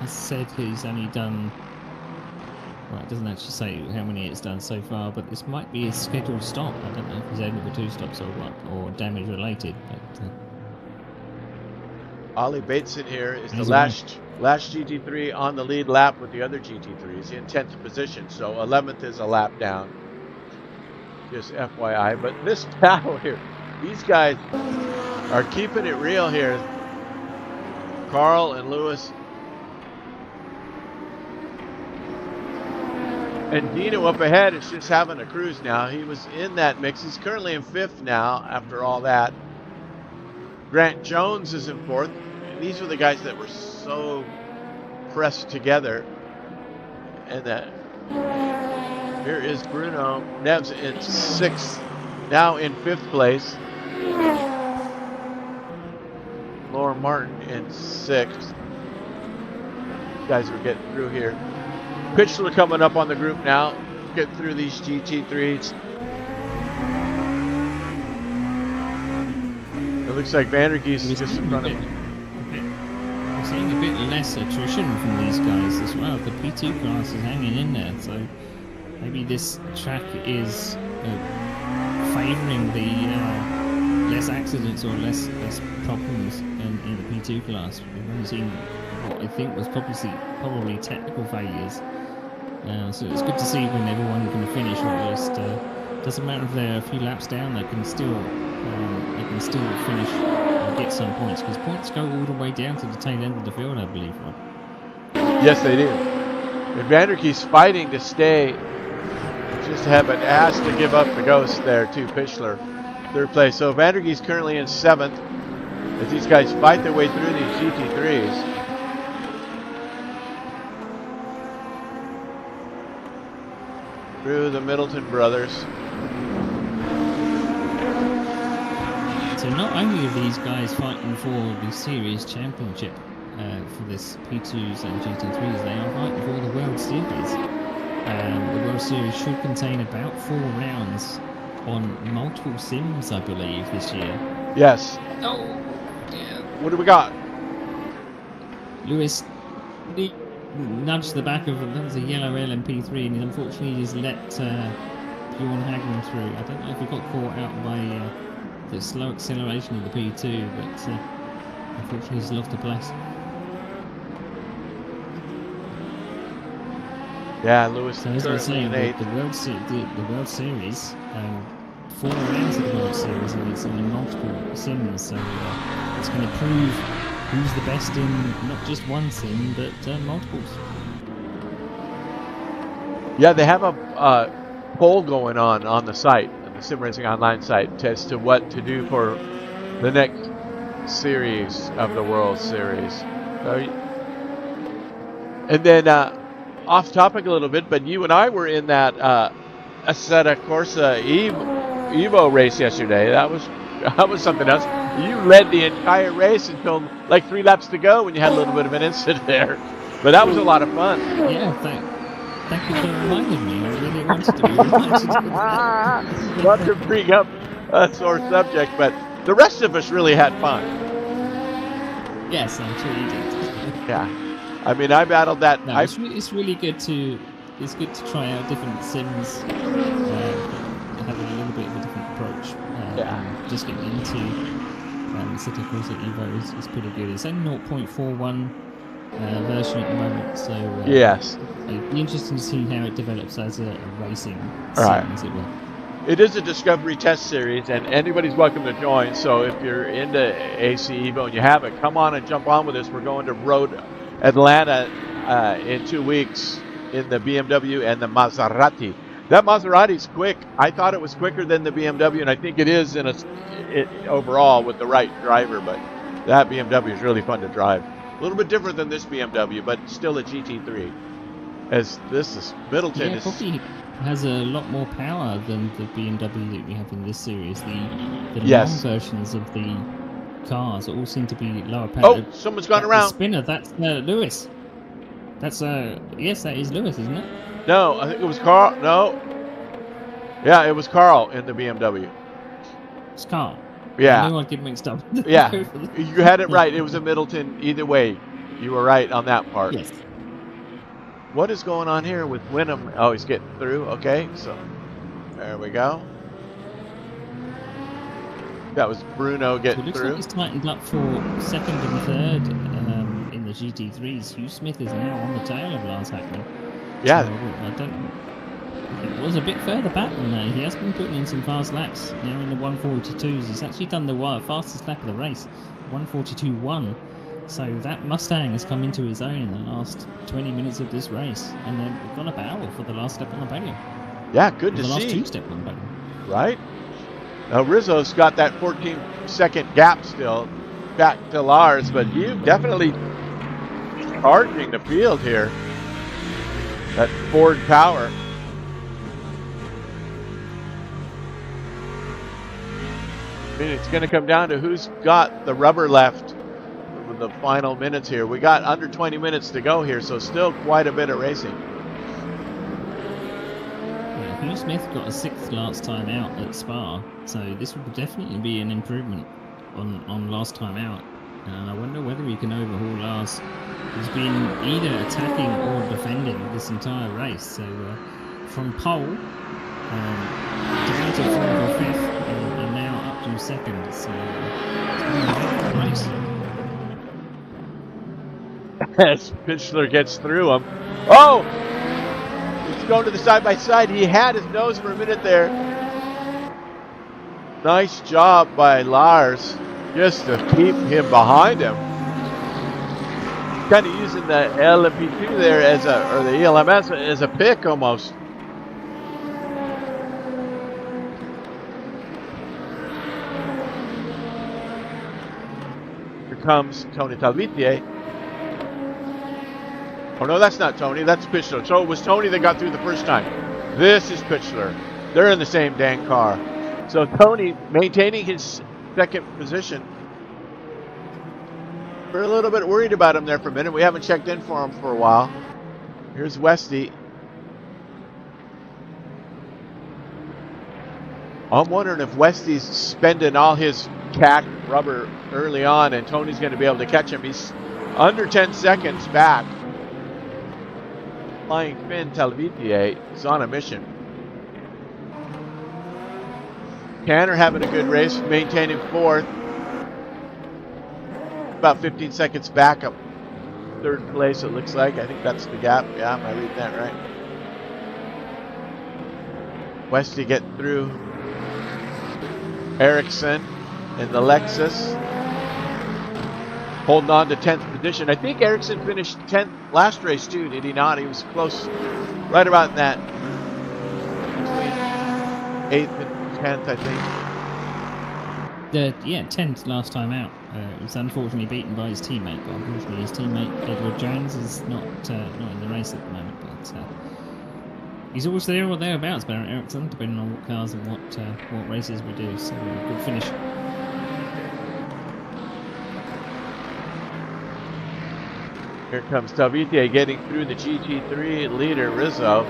As said, he's only done, well, it doesn't actually say how many it's done so far, but this might be a scheduled stop. I don't know if he's only for 2 stops or what, or damage related, but Ollie Bateson here is the last GT3 on the lead lap with the other GT3s in 10th position, so 11th is a lap down. Just FYI, but this battle here, these guys are keeping it real here. Carl and Lewis. And Dino up ahead is just having a cruise now. He was in that mix. He's currently in 5th now after all that. Grant Jones is in 4th. And these were the guys that were so pressed together. And that here is Bruno Neves in 6th, now in 5th place. Laura Martin in 6th. Guys are getting through here. Pitchler coming up on the group now. Get through these GT3s. It looks like Vandergeest is just in front of him. We're seeing a bit less attrition from these guys as well. The P2 class is hanging in there, so maybe this track is favouring the less accidents or less problems in the P2 class. We've only seen what I think was probably technical failures. So it's good to see when everyone can finish, or at least doesn't matter if they're a few laps down, they can still finish and get some points, because points go all the way down to the tail end of the field, I believe. Right? Yes, they do. And Vanderkeest's fighting to stay. Just haven't asked to give up the ghost there to Pitchler, 3rd place. So Vandergeest currently in 7th as these guys fight their way through these GT3s. Through the Middleton brothers. So not only are these guys fighting for the series championship for this P2s and GT3s, they are fighting for the World Series. The World Series should contain about 4 rounds on multiple sims, I believe, this year. Yes. Oh, yeah. What do we got? Lewis nudged the back of that was a yellow LMP3, and unfortunately he's let Bjorn Hagen through. I don't know if he got caught out by the slow acceleration of the P2, but unfortunately he's lost a place. Yeah, Lewis. So as I was saying, the World Series, 4 rounds of the World Series, and it's in multiple sims, so it's going to prove who's the best in not just one sim but multiples. Yeah, they have a poll going on the site, on the SimRacingOnline site, as to what to do for the next series of the World Series. And then off topic a little bit, but you and I were in that Assetto Corsa Evo race yesterday. That was something else. You led the entire race until like 3 laps to go when you had a little bit of an incident there. But that was a lot of fun. Yeah, thank you for reminding me. I really wanted to be reminded of that. Not to bring up a sore subject, but the rest of us really had fun. Yes, I'm sure you did. Yeah. I mean, I battled that. No, it's really good to try out different sims, have a little bit of a different approach. And just getting into Assetto Corsa Evo is pretty good. It's only 0.41 version at the moment, so yes, it'd be interesting to see how it develops as a racing sim, as it were. It is a Discovery Test Series, and anybody's welcome to join. So if you're into AC Evo and you haven't, come on and jump on with us. We're going to Road Atlanta in 2 weeks in the BMW and the Maserati. That Maserati's quick. I thought it was quicker than the BMW, and I think it is overall with the right driver, but that BMW is really fun to drive. A little bit different than this BMW, but still a GT3. As this is Middleton is probably has a lot more power than the BMW that we have in this series. The yes. long versions of the cars all seem to be lower power. Oh, someone's gone around. The spinner, that's Lewis. That's yes, that is Lewis, isn't it? No, I think it was Carl. No. Yeah, it was Carl in the BMW. It's Carl. Yeah. I knew I'd get mixed up. Yeah, you had it right. It was a Middleton. Either way, you were right on that part. Yes. What is going on here with Wyndham? Oh, he's getting through. Okay, so there we go. That was Bruno getting looks through. Like he's tightened up for second and third in the GT3s. Hugh Smith is now on the tail of Lance Hackman. Yeah. So, I don't. It was a bit further back than that. He has been putting in some fast laps. Now in the 142s, he's actually done the fastest lap of the race, 142.1. So that Mustang has come into his own in the last 20 minutes of this race, and then we've got a battle for the last step on the podium. Yeah, good to see. The last 2 steps on the podium. Right. Now Rizzo's got that 14-second gap still back to Lars, but you definitely charging the field here. That Ford power. I mean, it's going to come down to who's got the rubber left with the final minutes here. We got under 20 minutes to go here, so still quite a bit of racing. Yeah, Hugh Smith got a 6th last time out at Spa, so this would definitely be an improvement on last time out. And I wonder whether he can overhaul Lars, who's been either attacking or defending this entire race. So from pole down to 4th or 5th, and now up to 2nd. So it's been a race. As Pitchler gets through him. Oh! He's going to the side-by-side. He had his nose for a minute there. Nice job by Lars just to keep him behind him. Kind of using the LMP2 there or the ELMS as a pick almost. Here comes Tony Talvitier. Oh no, that's not Tony, that's Pitchler. So it was Tony that got through the first time. This is Pitchler. They're in the same dang car. So Tony maintaining his 2nd position. We're a little bit worried about him there for a minute. We haven't checked in for him for a while. Here's Westy. I'm wondering if Westy's spending all his CAC rubber early on and Tony's going to be able to catch him. He's under 10 seconds back. Flying Finn Talvitier is on a mission. Tanner having a good race, maintaining 4th. About 15 seconds back up 3rd place, it looks like. I think that's the gap. Yeah, am I reading that right? Westy getting through. Ericsson in the Lexus. holding on to 10th position. I think Ericsson finished 10th last race too, did he not? He was close, right about in that, between 8th and 10th, I think. Yeah, 10th last time out. He was unfortunately beaten by his teammate, but unfortunately his teammate Edward Jones is not in the race at the moment. But he's always there or thereabouts, Barrett Ericsson, depending on what cars and what races we do. So good finish. Here comes WTA getting through the GT3 leader, Rizzo.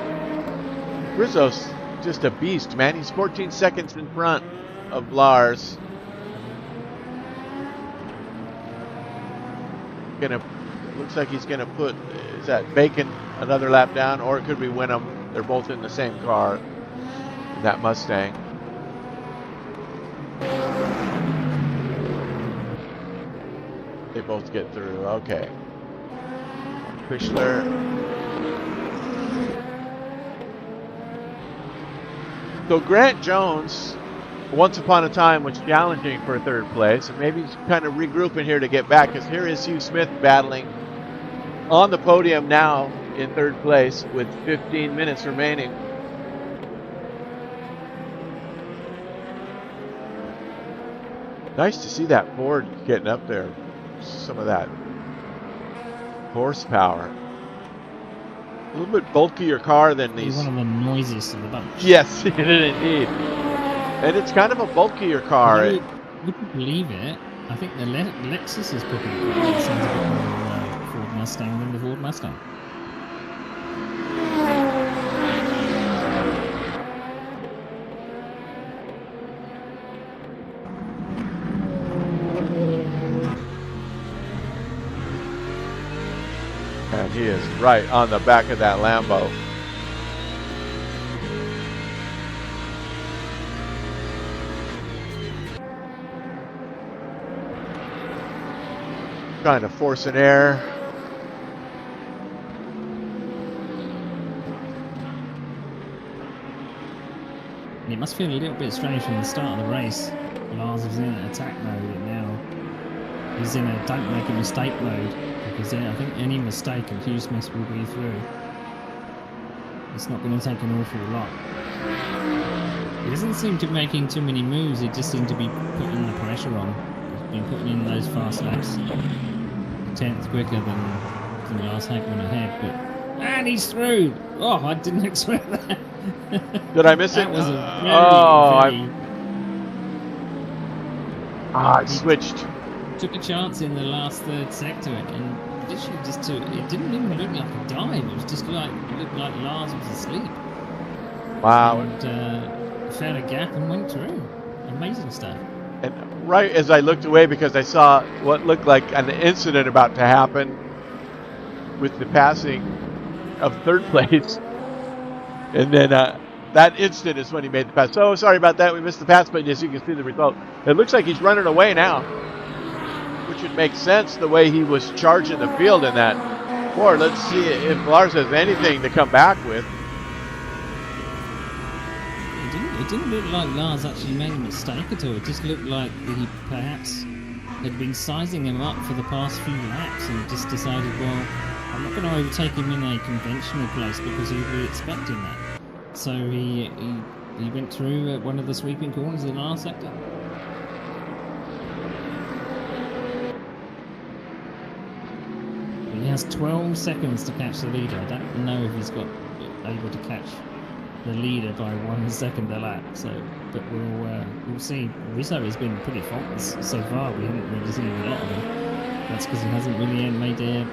Rizzo's just a beast, man. He's 14 seconds in front of Lars. Looks like he's gonna put, is that Bacon another lap down, or it could be Winham. They're both in the same car, in that Mustang. They both get through, okay. Fischler. So Grant Jones, once upon a time, was challenging for third place, and maybe he's kind of regrouping here to get back, because here is Hugh Smith battling on the podium now in third place with 15 minutes remaining. Nice to see that Ford getting up there, some of that horsepower. A little bit bulkier car than these. One of the noisiest of the bunch. Yes, it is indeed. And it's kind of a bulkier car. Would you believe it? I think the Lexus is probably sounds a bit more Ford Mustang than the Ford Mustang. And he is right on the back of that Lambo. Trying to force an air. It must feel a little bit strange from the start of the race. Lars was in attack mode, and now he's in a don't make a mistake mode, because I think any mistake and Hugh Smith will be through. It's not going to take an awful lot. He doesn't seem to be making too many moves, he just seemed to be putting the pressure on. He's been putting in those fast laps. 10th quicker than Lars Hagman ahead, but and he's through! Oh, I didn't expect that. Did I miss it? That was a very, I switched. Took a chance in the last third sector and literally just took. It didn't even look like a dive. It was just looked like Lars was asleep. Wow. And found a gap and went through. Amazing stuff. And right as I looked away because I saw what looked like an incident about to happen with the passing of third place. And then that instant is when he made the pass. So sorry about that. We missed the pass, but as you can see the result. It looks like he's running away now, which would make sense the way he was charging the field in that Ford. Let's see if Lars has anything to come back with. It didn't look like Lars actually made a mistake at all. It just looked like he perhaps had been sizing him up for the past few laps and just decided, well, I'm not going to overtake him in a conventional place because he would be expecting that. So he went through one of the sweeping corners in the last sector. He has 12 seconds to catch the leader. I don't know if he's able to catch the leader by 1 second a lap. So, but we'll see. Rizzo has been pretty faultless so far. We haven't really seen a lot of him. That's because he hasn't really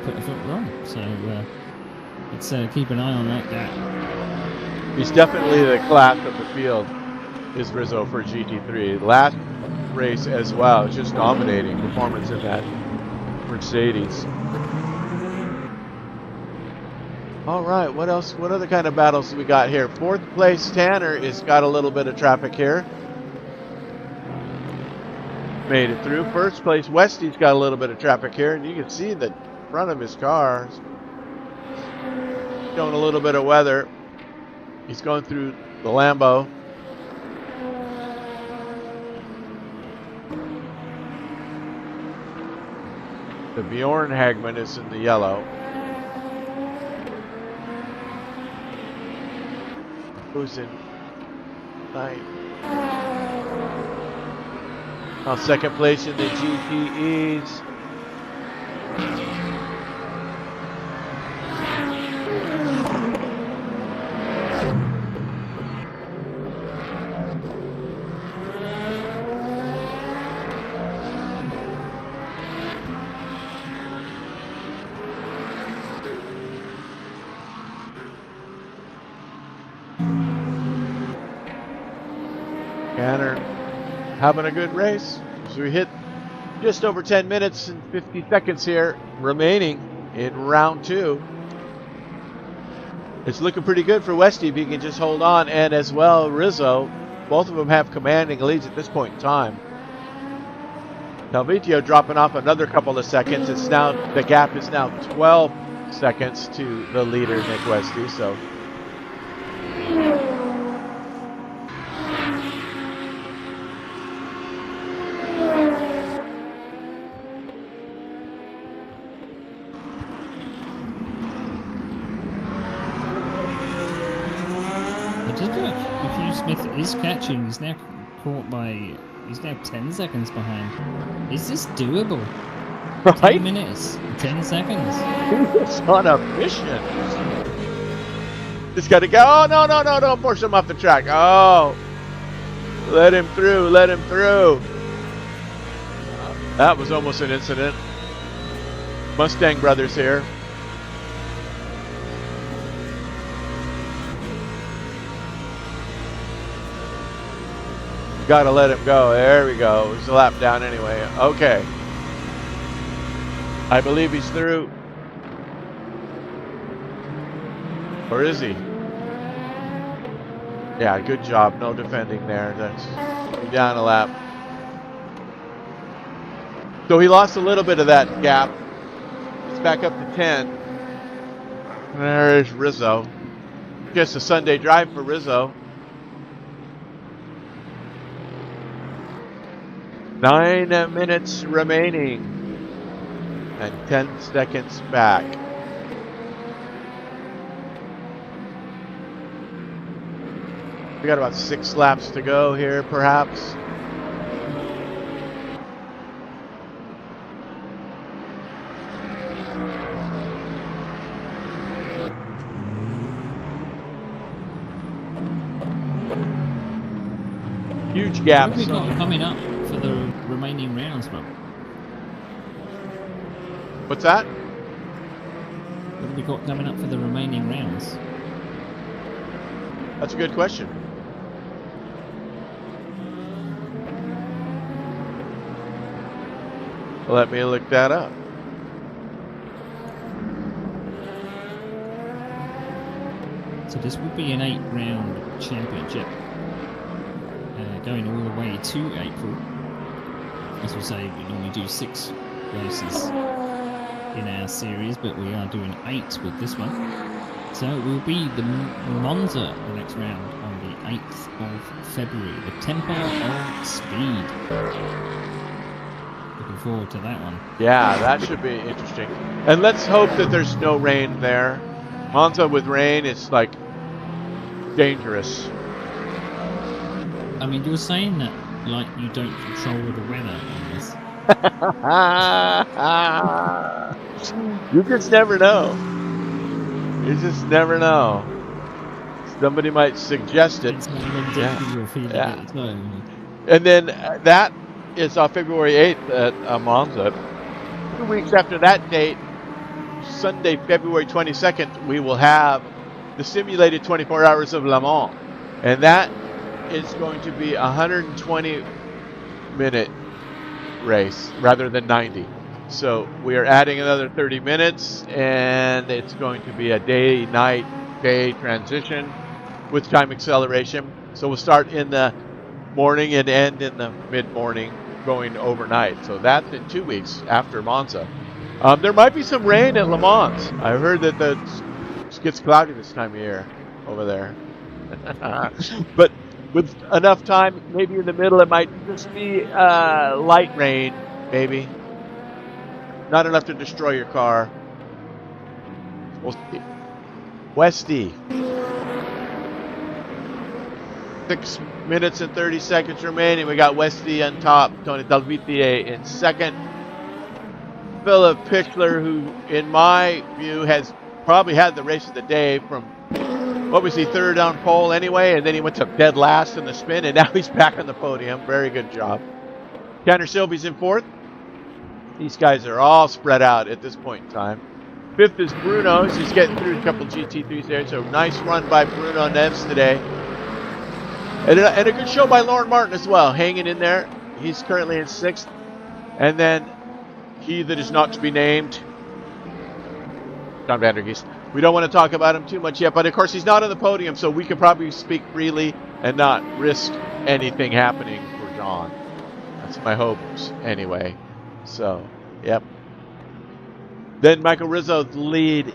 put a foot wrong. So let's keep an eye on that gap. He's definitely the class of the field, is Rizzo for GT3. Last race as well, just dominating performance in that Mercedes. All right, what else? What other kind of battles do we got here? Fourth place Tanner is got a little bit of traffic here. Made it through. First place Westy's got a little bit of traffic here, and you can see the front of his car showing a little bit of weather. He's going through the Lambo. The Bjorn Hagman is in the yellow. Who's in 9? Second place in the GTEs. Canner having a good race. So we hit just over 10 minutes and 50 seconds here remaining in round 2. It's looking pretty good for Westy if he can just hold on, and as well Rizzo. Both of them have commanding leads at this point in time. Talvitio dropping off another couple of seconds. It's now, the gap is now 12 seconds to the leader, Nick Westy. So Smith is catching. He's now caught by. He's now 10 seconds behind. Is this doable? right? 10 minutes, 10 seconds. He's on a mission. Just got to go. Oh, no, no, no, don't force him off the track. Oh, let him through, let him through. That was almost an incident. Mustang brothers here. Got to let him go. There we go. He's a lap down anyway. Okay. I believe he's through. Or is he? Yeah, good job. No defending there. That's down a lap. So he lost a little bit of that gap. It's back up to 10. There's Rizzo. Just a Sunday drive for Rizzo. 9 minutes remaining and 10 seconds back. We got about 6 laps to go here, perhaps. Huge gaps. What have we got coming up for the remaining rounds, Rob? What's that? What have we got coming up for the remaining rounds? That's a good question. Let me look that up. So this would be an 8-round championship, going all the way to April. As we say, we normally do 6 races in our series, but we are doing 8 with this one. So it will be the Monza, the next round, on the 8th of February. The Temple of Speed. Looking forward to that one. Yeah, that should be interesting. And let's hope that there's no rain there. Monza with rain is like dangerous. I mean, you're saying that like you don't control the weather on this. You just never know. You just never know. Somebody might suggest it. Yeah. And then that is on February 8th at Monza. 2 weeks after that date, Sunday, February 22nd, we will have the simulated 24 hours of Le Mans. And that is going to be a 120-minute race rather than 90. So we are adding another 30 minutes, and it's going to be a day-night, day transition with time acceleration. So we'll start in the morning and end in the mid-morning, going overnight. So that's in 2 weeks after Monza. There might be some rain at Le Mans. I heard that it gets cloudy this time of year over there. But with enough time, maybe in the middle, it might just be light rain, maybe. Not enough to destroy your car. We'll see. Westy. 6 minutes and 30 seconds remaining. We got Westy on top. Tony Talvitier in second. Philip Pichler, who in my view has probably had the race of the day from, what was he, third on pole anyway, and then he went to dead last in the spin, and now he's back on the podium. Very good job. Tanner Sylvie's in fourth. These guys are all spread out at this point in time. Fifth is Bruno. He's getting through a couple GT3s there, so nice run by Bruno Neves today. And a good show by Lauren Martin as well, hanging in there. He's currently in sixth. And then he that is not to be named, John Vandergeest. We don't want to talk about him too much yet, but of course he's not on the podium, so we can probably speak freely and not risk anything happening for John. That's my hopes anyway. So, yep. Then Michael Rizzo's lead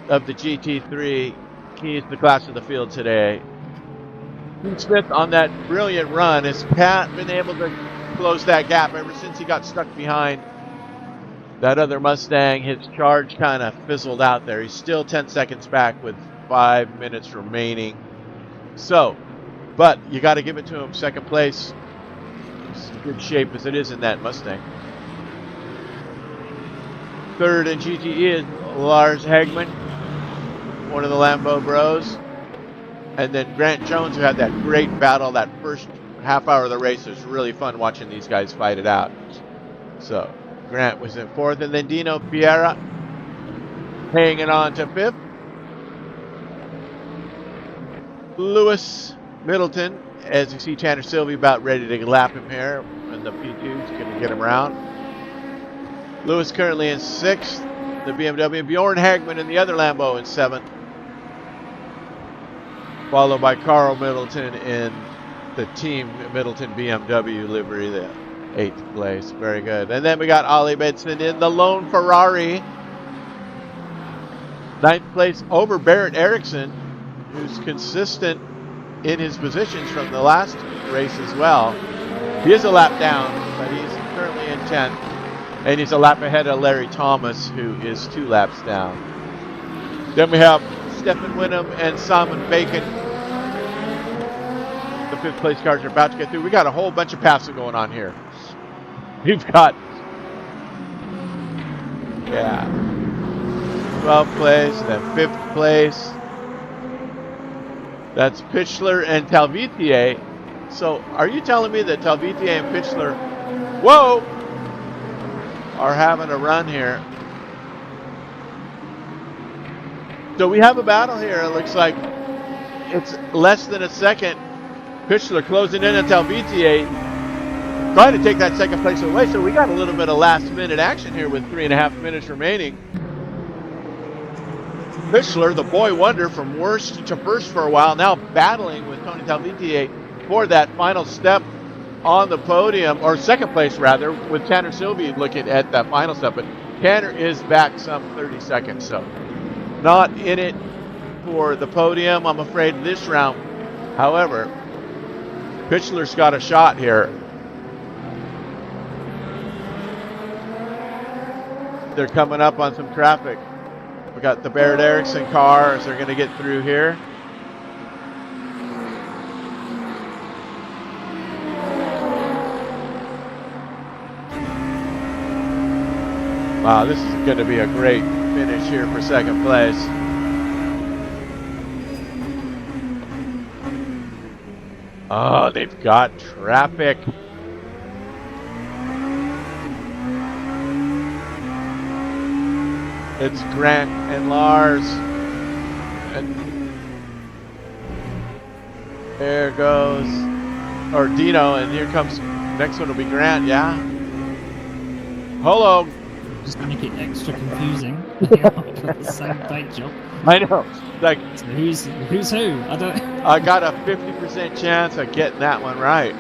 of the GT3 keys the class of the field today. Smith on that brilliant run. Has Pat been able to close that gap ever since he got stuck behind that other Mustang? His charge kind of fizzled out there. He's still 10 seconds back with 5 minutes remaining. So, but you got to give it to him. Second place. It's in good shape as it is in that Mustang. Third in GTE is Lars Hagman, one of the Lambo bros. And then Grant Jones, who had that great battle that first half hour of the race. It was really fun watching these guys fight it out. So Grant was in fourth, and then Dino Piera hanging on to fifth. Lewis Middleton, as you see Tanner Sylvie about ready to lap him here, and the P2 is going to get him around. Lewis currently in sixth, the BMW. Bjorn Hagman in the other Lambo in seventh. Followed by Carl Middleton in the Team Middleton BMW livery, the 8th place. Very good. And then we got Ollie Benson in the lone Ferrari. 9th place over Barrett Erickson, who's consistent in his positions from the last race as well. He is a lap down, but he's currently in 10th. And he's a lap ahead of Larry Thomas, who is 2 laps down. Then we have Stephen Winham and Simon Bacon. The 5th place cars are about to get through. We got a whole bunch of passing going on here. We've got, 12th place, then 5th place. That's Pichler and Talvitier. So are you telling me that Talvitier and Pichler, are having a run here? So we have a battle here. It looks like it's less than a second. Pichler closing in on Talvitier, trying to take that second place away. So we got a little bit of last minute action here with 3.5 minutes remaining. Pichler, the boy wonder, from worst to first for a while, now battling with Tony Talvitier for that final step on the podium, or second place rather, with Tanner Sylvie looking at that final step. But Tanner is back some 30 seconds, so not in it for the podium, I'm afraid, this round. However, Pichler's got a shot here. They're coming up on some traffic. We got the Barrett Erickson cars. They're going to get through here. Wow, this is going to be a great finish here for second place. Oh, they've got traffic. It's Grant and Lars. And there goes, or Dino, and here comes, next one will be Grant, yeah? Hello. Just to make it extra confusing. The same paint job. I know. Like, so who's who? I don't. I got a 50% chance of getting that one right.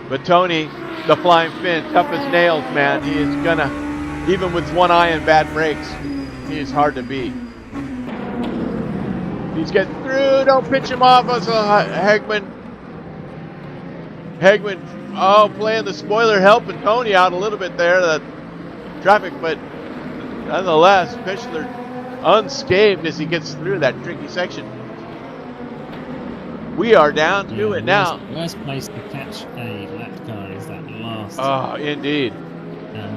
But Tony, the flying fin, tough as nails, man. He is gonna, even with one eye and bad brakes, he is hard to beat. He's getting through. Don't pitch him off. Hagman, oh, playing the spoiler, helping Tony out a little bit there. That traffic, but nonetheless, Fischler unscathed as he gets through that tricky section. We are down to it now. Worst place to catch a lap car is that last. Oh, indeed.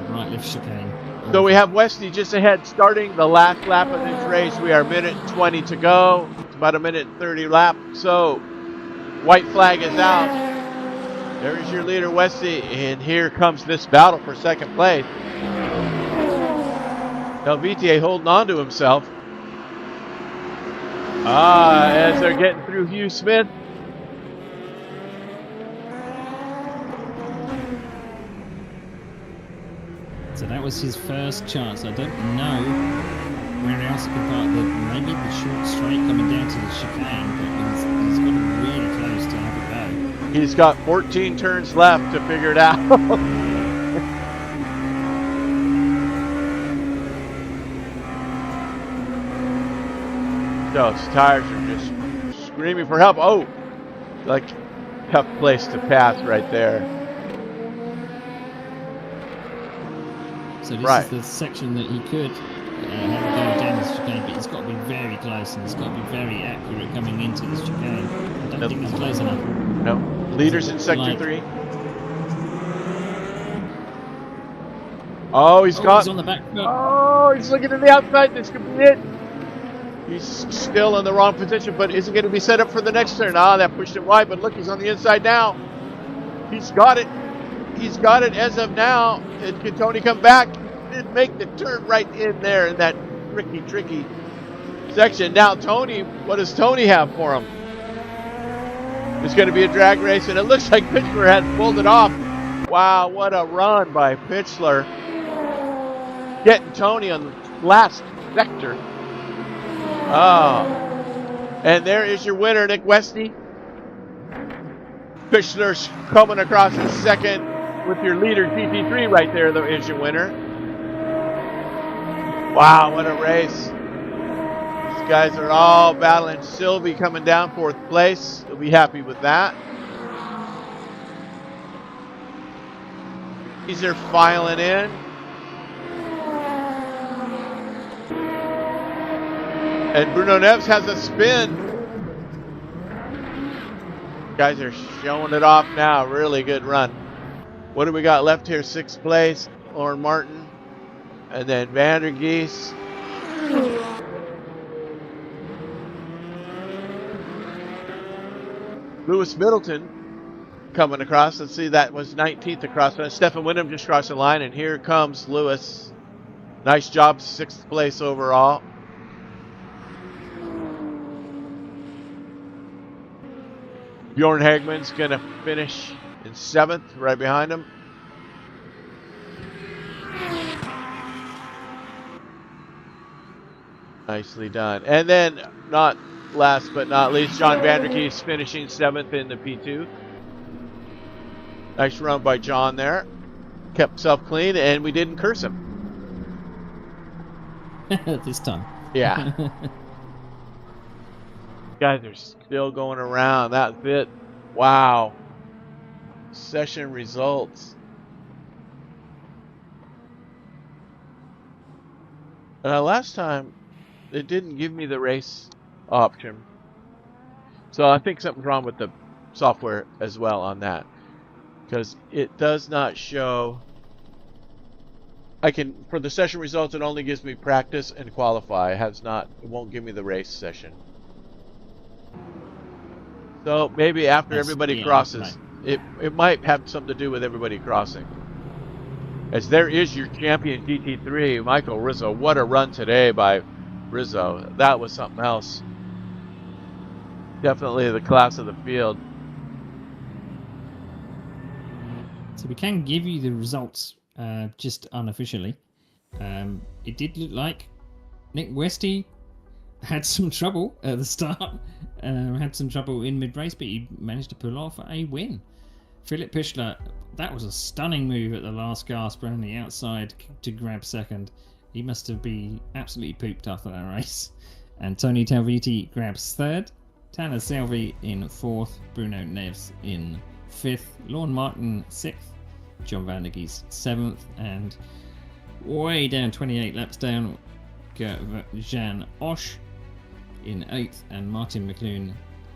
Right left chicane. So we have Westy just ahead, starting the last lap of this race. We are a minute 20 to go. It's about a minute 30 lap. So white flag is out. There's your leader, Westy, and here comes this battle for second place. Helvetier holding on to himself. As they're getting through Hugh Smith. So that was his first chance. I don't know where else he could park. Maybe the short straight coming down to the chicane, but he's got it really close to have a go. He's got 14 turns left to figure it out. Those tires are just screaming for help. Oh, like tough place to pass right there. So this is the section that he could have a go down this chicane, but he's got to be very close and he's got to be very accurate coming into this chicane. I don't think he's close enough. No. Leaders in sector 3. Oh, he's on the back foot. Oh, he's looking to the outside. This could be it. He's still in the wrong position, but is it going to be set up for the next turn? That pushed it wide, but look, he's on the inside now. He's got it. He's got it as of now. And can Tony come back and make the turn right in there in that tricky section? Now, Tony, what does Tony have for him? It's going to be a drag race, and it looks like Fischler has pulled it off. Wow, what a run by Fischler. Getting Tony on the last sector. Oh. And there is your winner, Nick Westy. Fischler's coming across in second with your leader, GT3, right there, though, is your winner. Wow, what a race. These guys are all battling. Sylvie coming down 4th place. You'll be happy with that. These are filing in. And Bruno Neves has a spin. Guys are showing it off now. Really good run. What do we got left here? 6th place, Lauren Martin. And then Vander Geese. Lewis Middleton coming across. Let's see, that was 19th across. Stefan Wyndham just crossed the line, and here comes Lewis. Nice job, 6th place overall. Bjorn Hagman's going to finish in 7th, right behind him. Nicely done. And then, not last but not least, John Vanderkees finishing 7th in the P2. Nice run by John there. Kept himself clean, and we didn't curse him. This time. Yeah. Guys are still going around. That's it. Wow. Session results. Last time, it didn't give me the race option. So I think something's wrong with the software as well on that. Because it does not show. For the session results, it only gives me practice and qualify. It won't give me the race session. So maybe after everybody crosses, it might have something to do with everybody crossing. As there is your champion GT3, Michael Rizzo. What a run today by Rizzo. That was something else. Definitely the class of the field. So we can give you the results just unofficially. It did look like Nick Westy had some trouble at the start. Had some trouble in mid-race, but he managed to pull off a win. Philip Fischler, that was a stunning move at the last gasp around the outside to grab 2nd. He must have been absolutely pooped after that race. And Tony Talviti grabs 3rd. Tanner Selvi in 4th. Bruno Neves in 5th. Lorne Martin 6th. John Van der Geest 7th. And way down, 28 laps down. Jan Osh in 8th, and Martin McLuhan,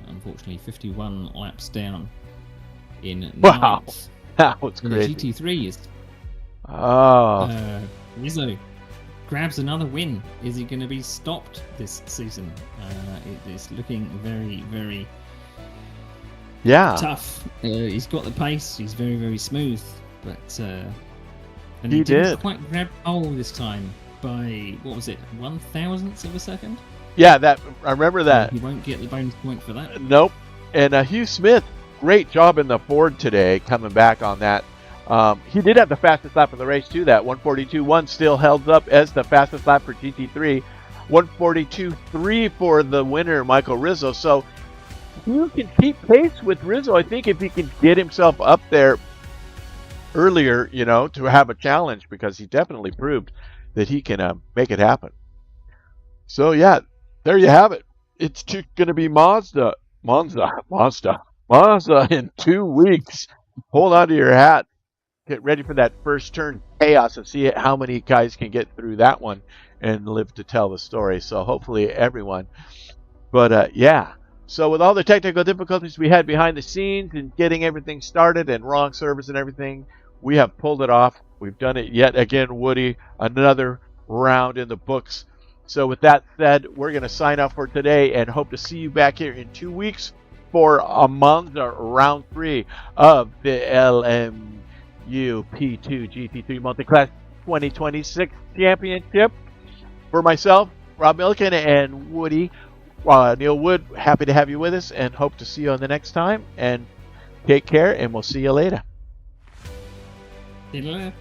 unfortunately, 51 laps down in 9th. Wow, that was And the crazy. GT3 is Oh, Rizzo grabs another win. Is he going to be stopped this season? It is looking very, very yeah. tough. He's got the pace. He's very, very smooth. But and He he didn't did. quite grab pole this time by, what was it, 1,000th of a second? Yeah, that I remember that. He won't get the bonus point for that. Nope. And Hugh Smith, great job in the Ford today, coming back on that. He did have the fastest lap of the race too. That 142.1 still held up as the fastest lap for GT3. 142.3 for the winner, Michael Rizzo. So you can keep pace with Rizzo, I think, if he can get himself up there earlier, you know, to have a challenge, because he definitely proved that he can make it happen. So yeah, there you have it. It's going to be Monza in 2 weeks. Hold on to your hat. Get ready for that first turn chaos and see how many guys can get through that one and live to tell the story. So hopefully everyone. But yeah. So with all the technical difficulties we had behind the scenes and getting everything started and wrong service and everything, we have pulled it off. We've done it yet again, Woody. Another round in the books. So with that said, we're going to sign off for today and hope to see you back here in 2 weeks for a Monza round 3 of the LMU P2 GT3 Multiclass 2026 Championship. For myself, Rob Milliken, and Woody, Neil Wood, happy to have you with us and hope to see you on the next time. And take care, and we'll see you later. See you later.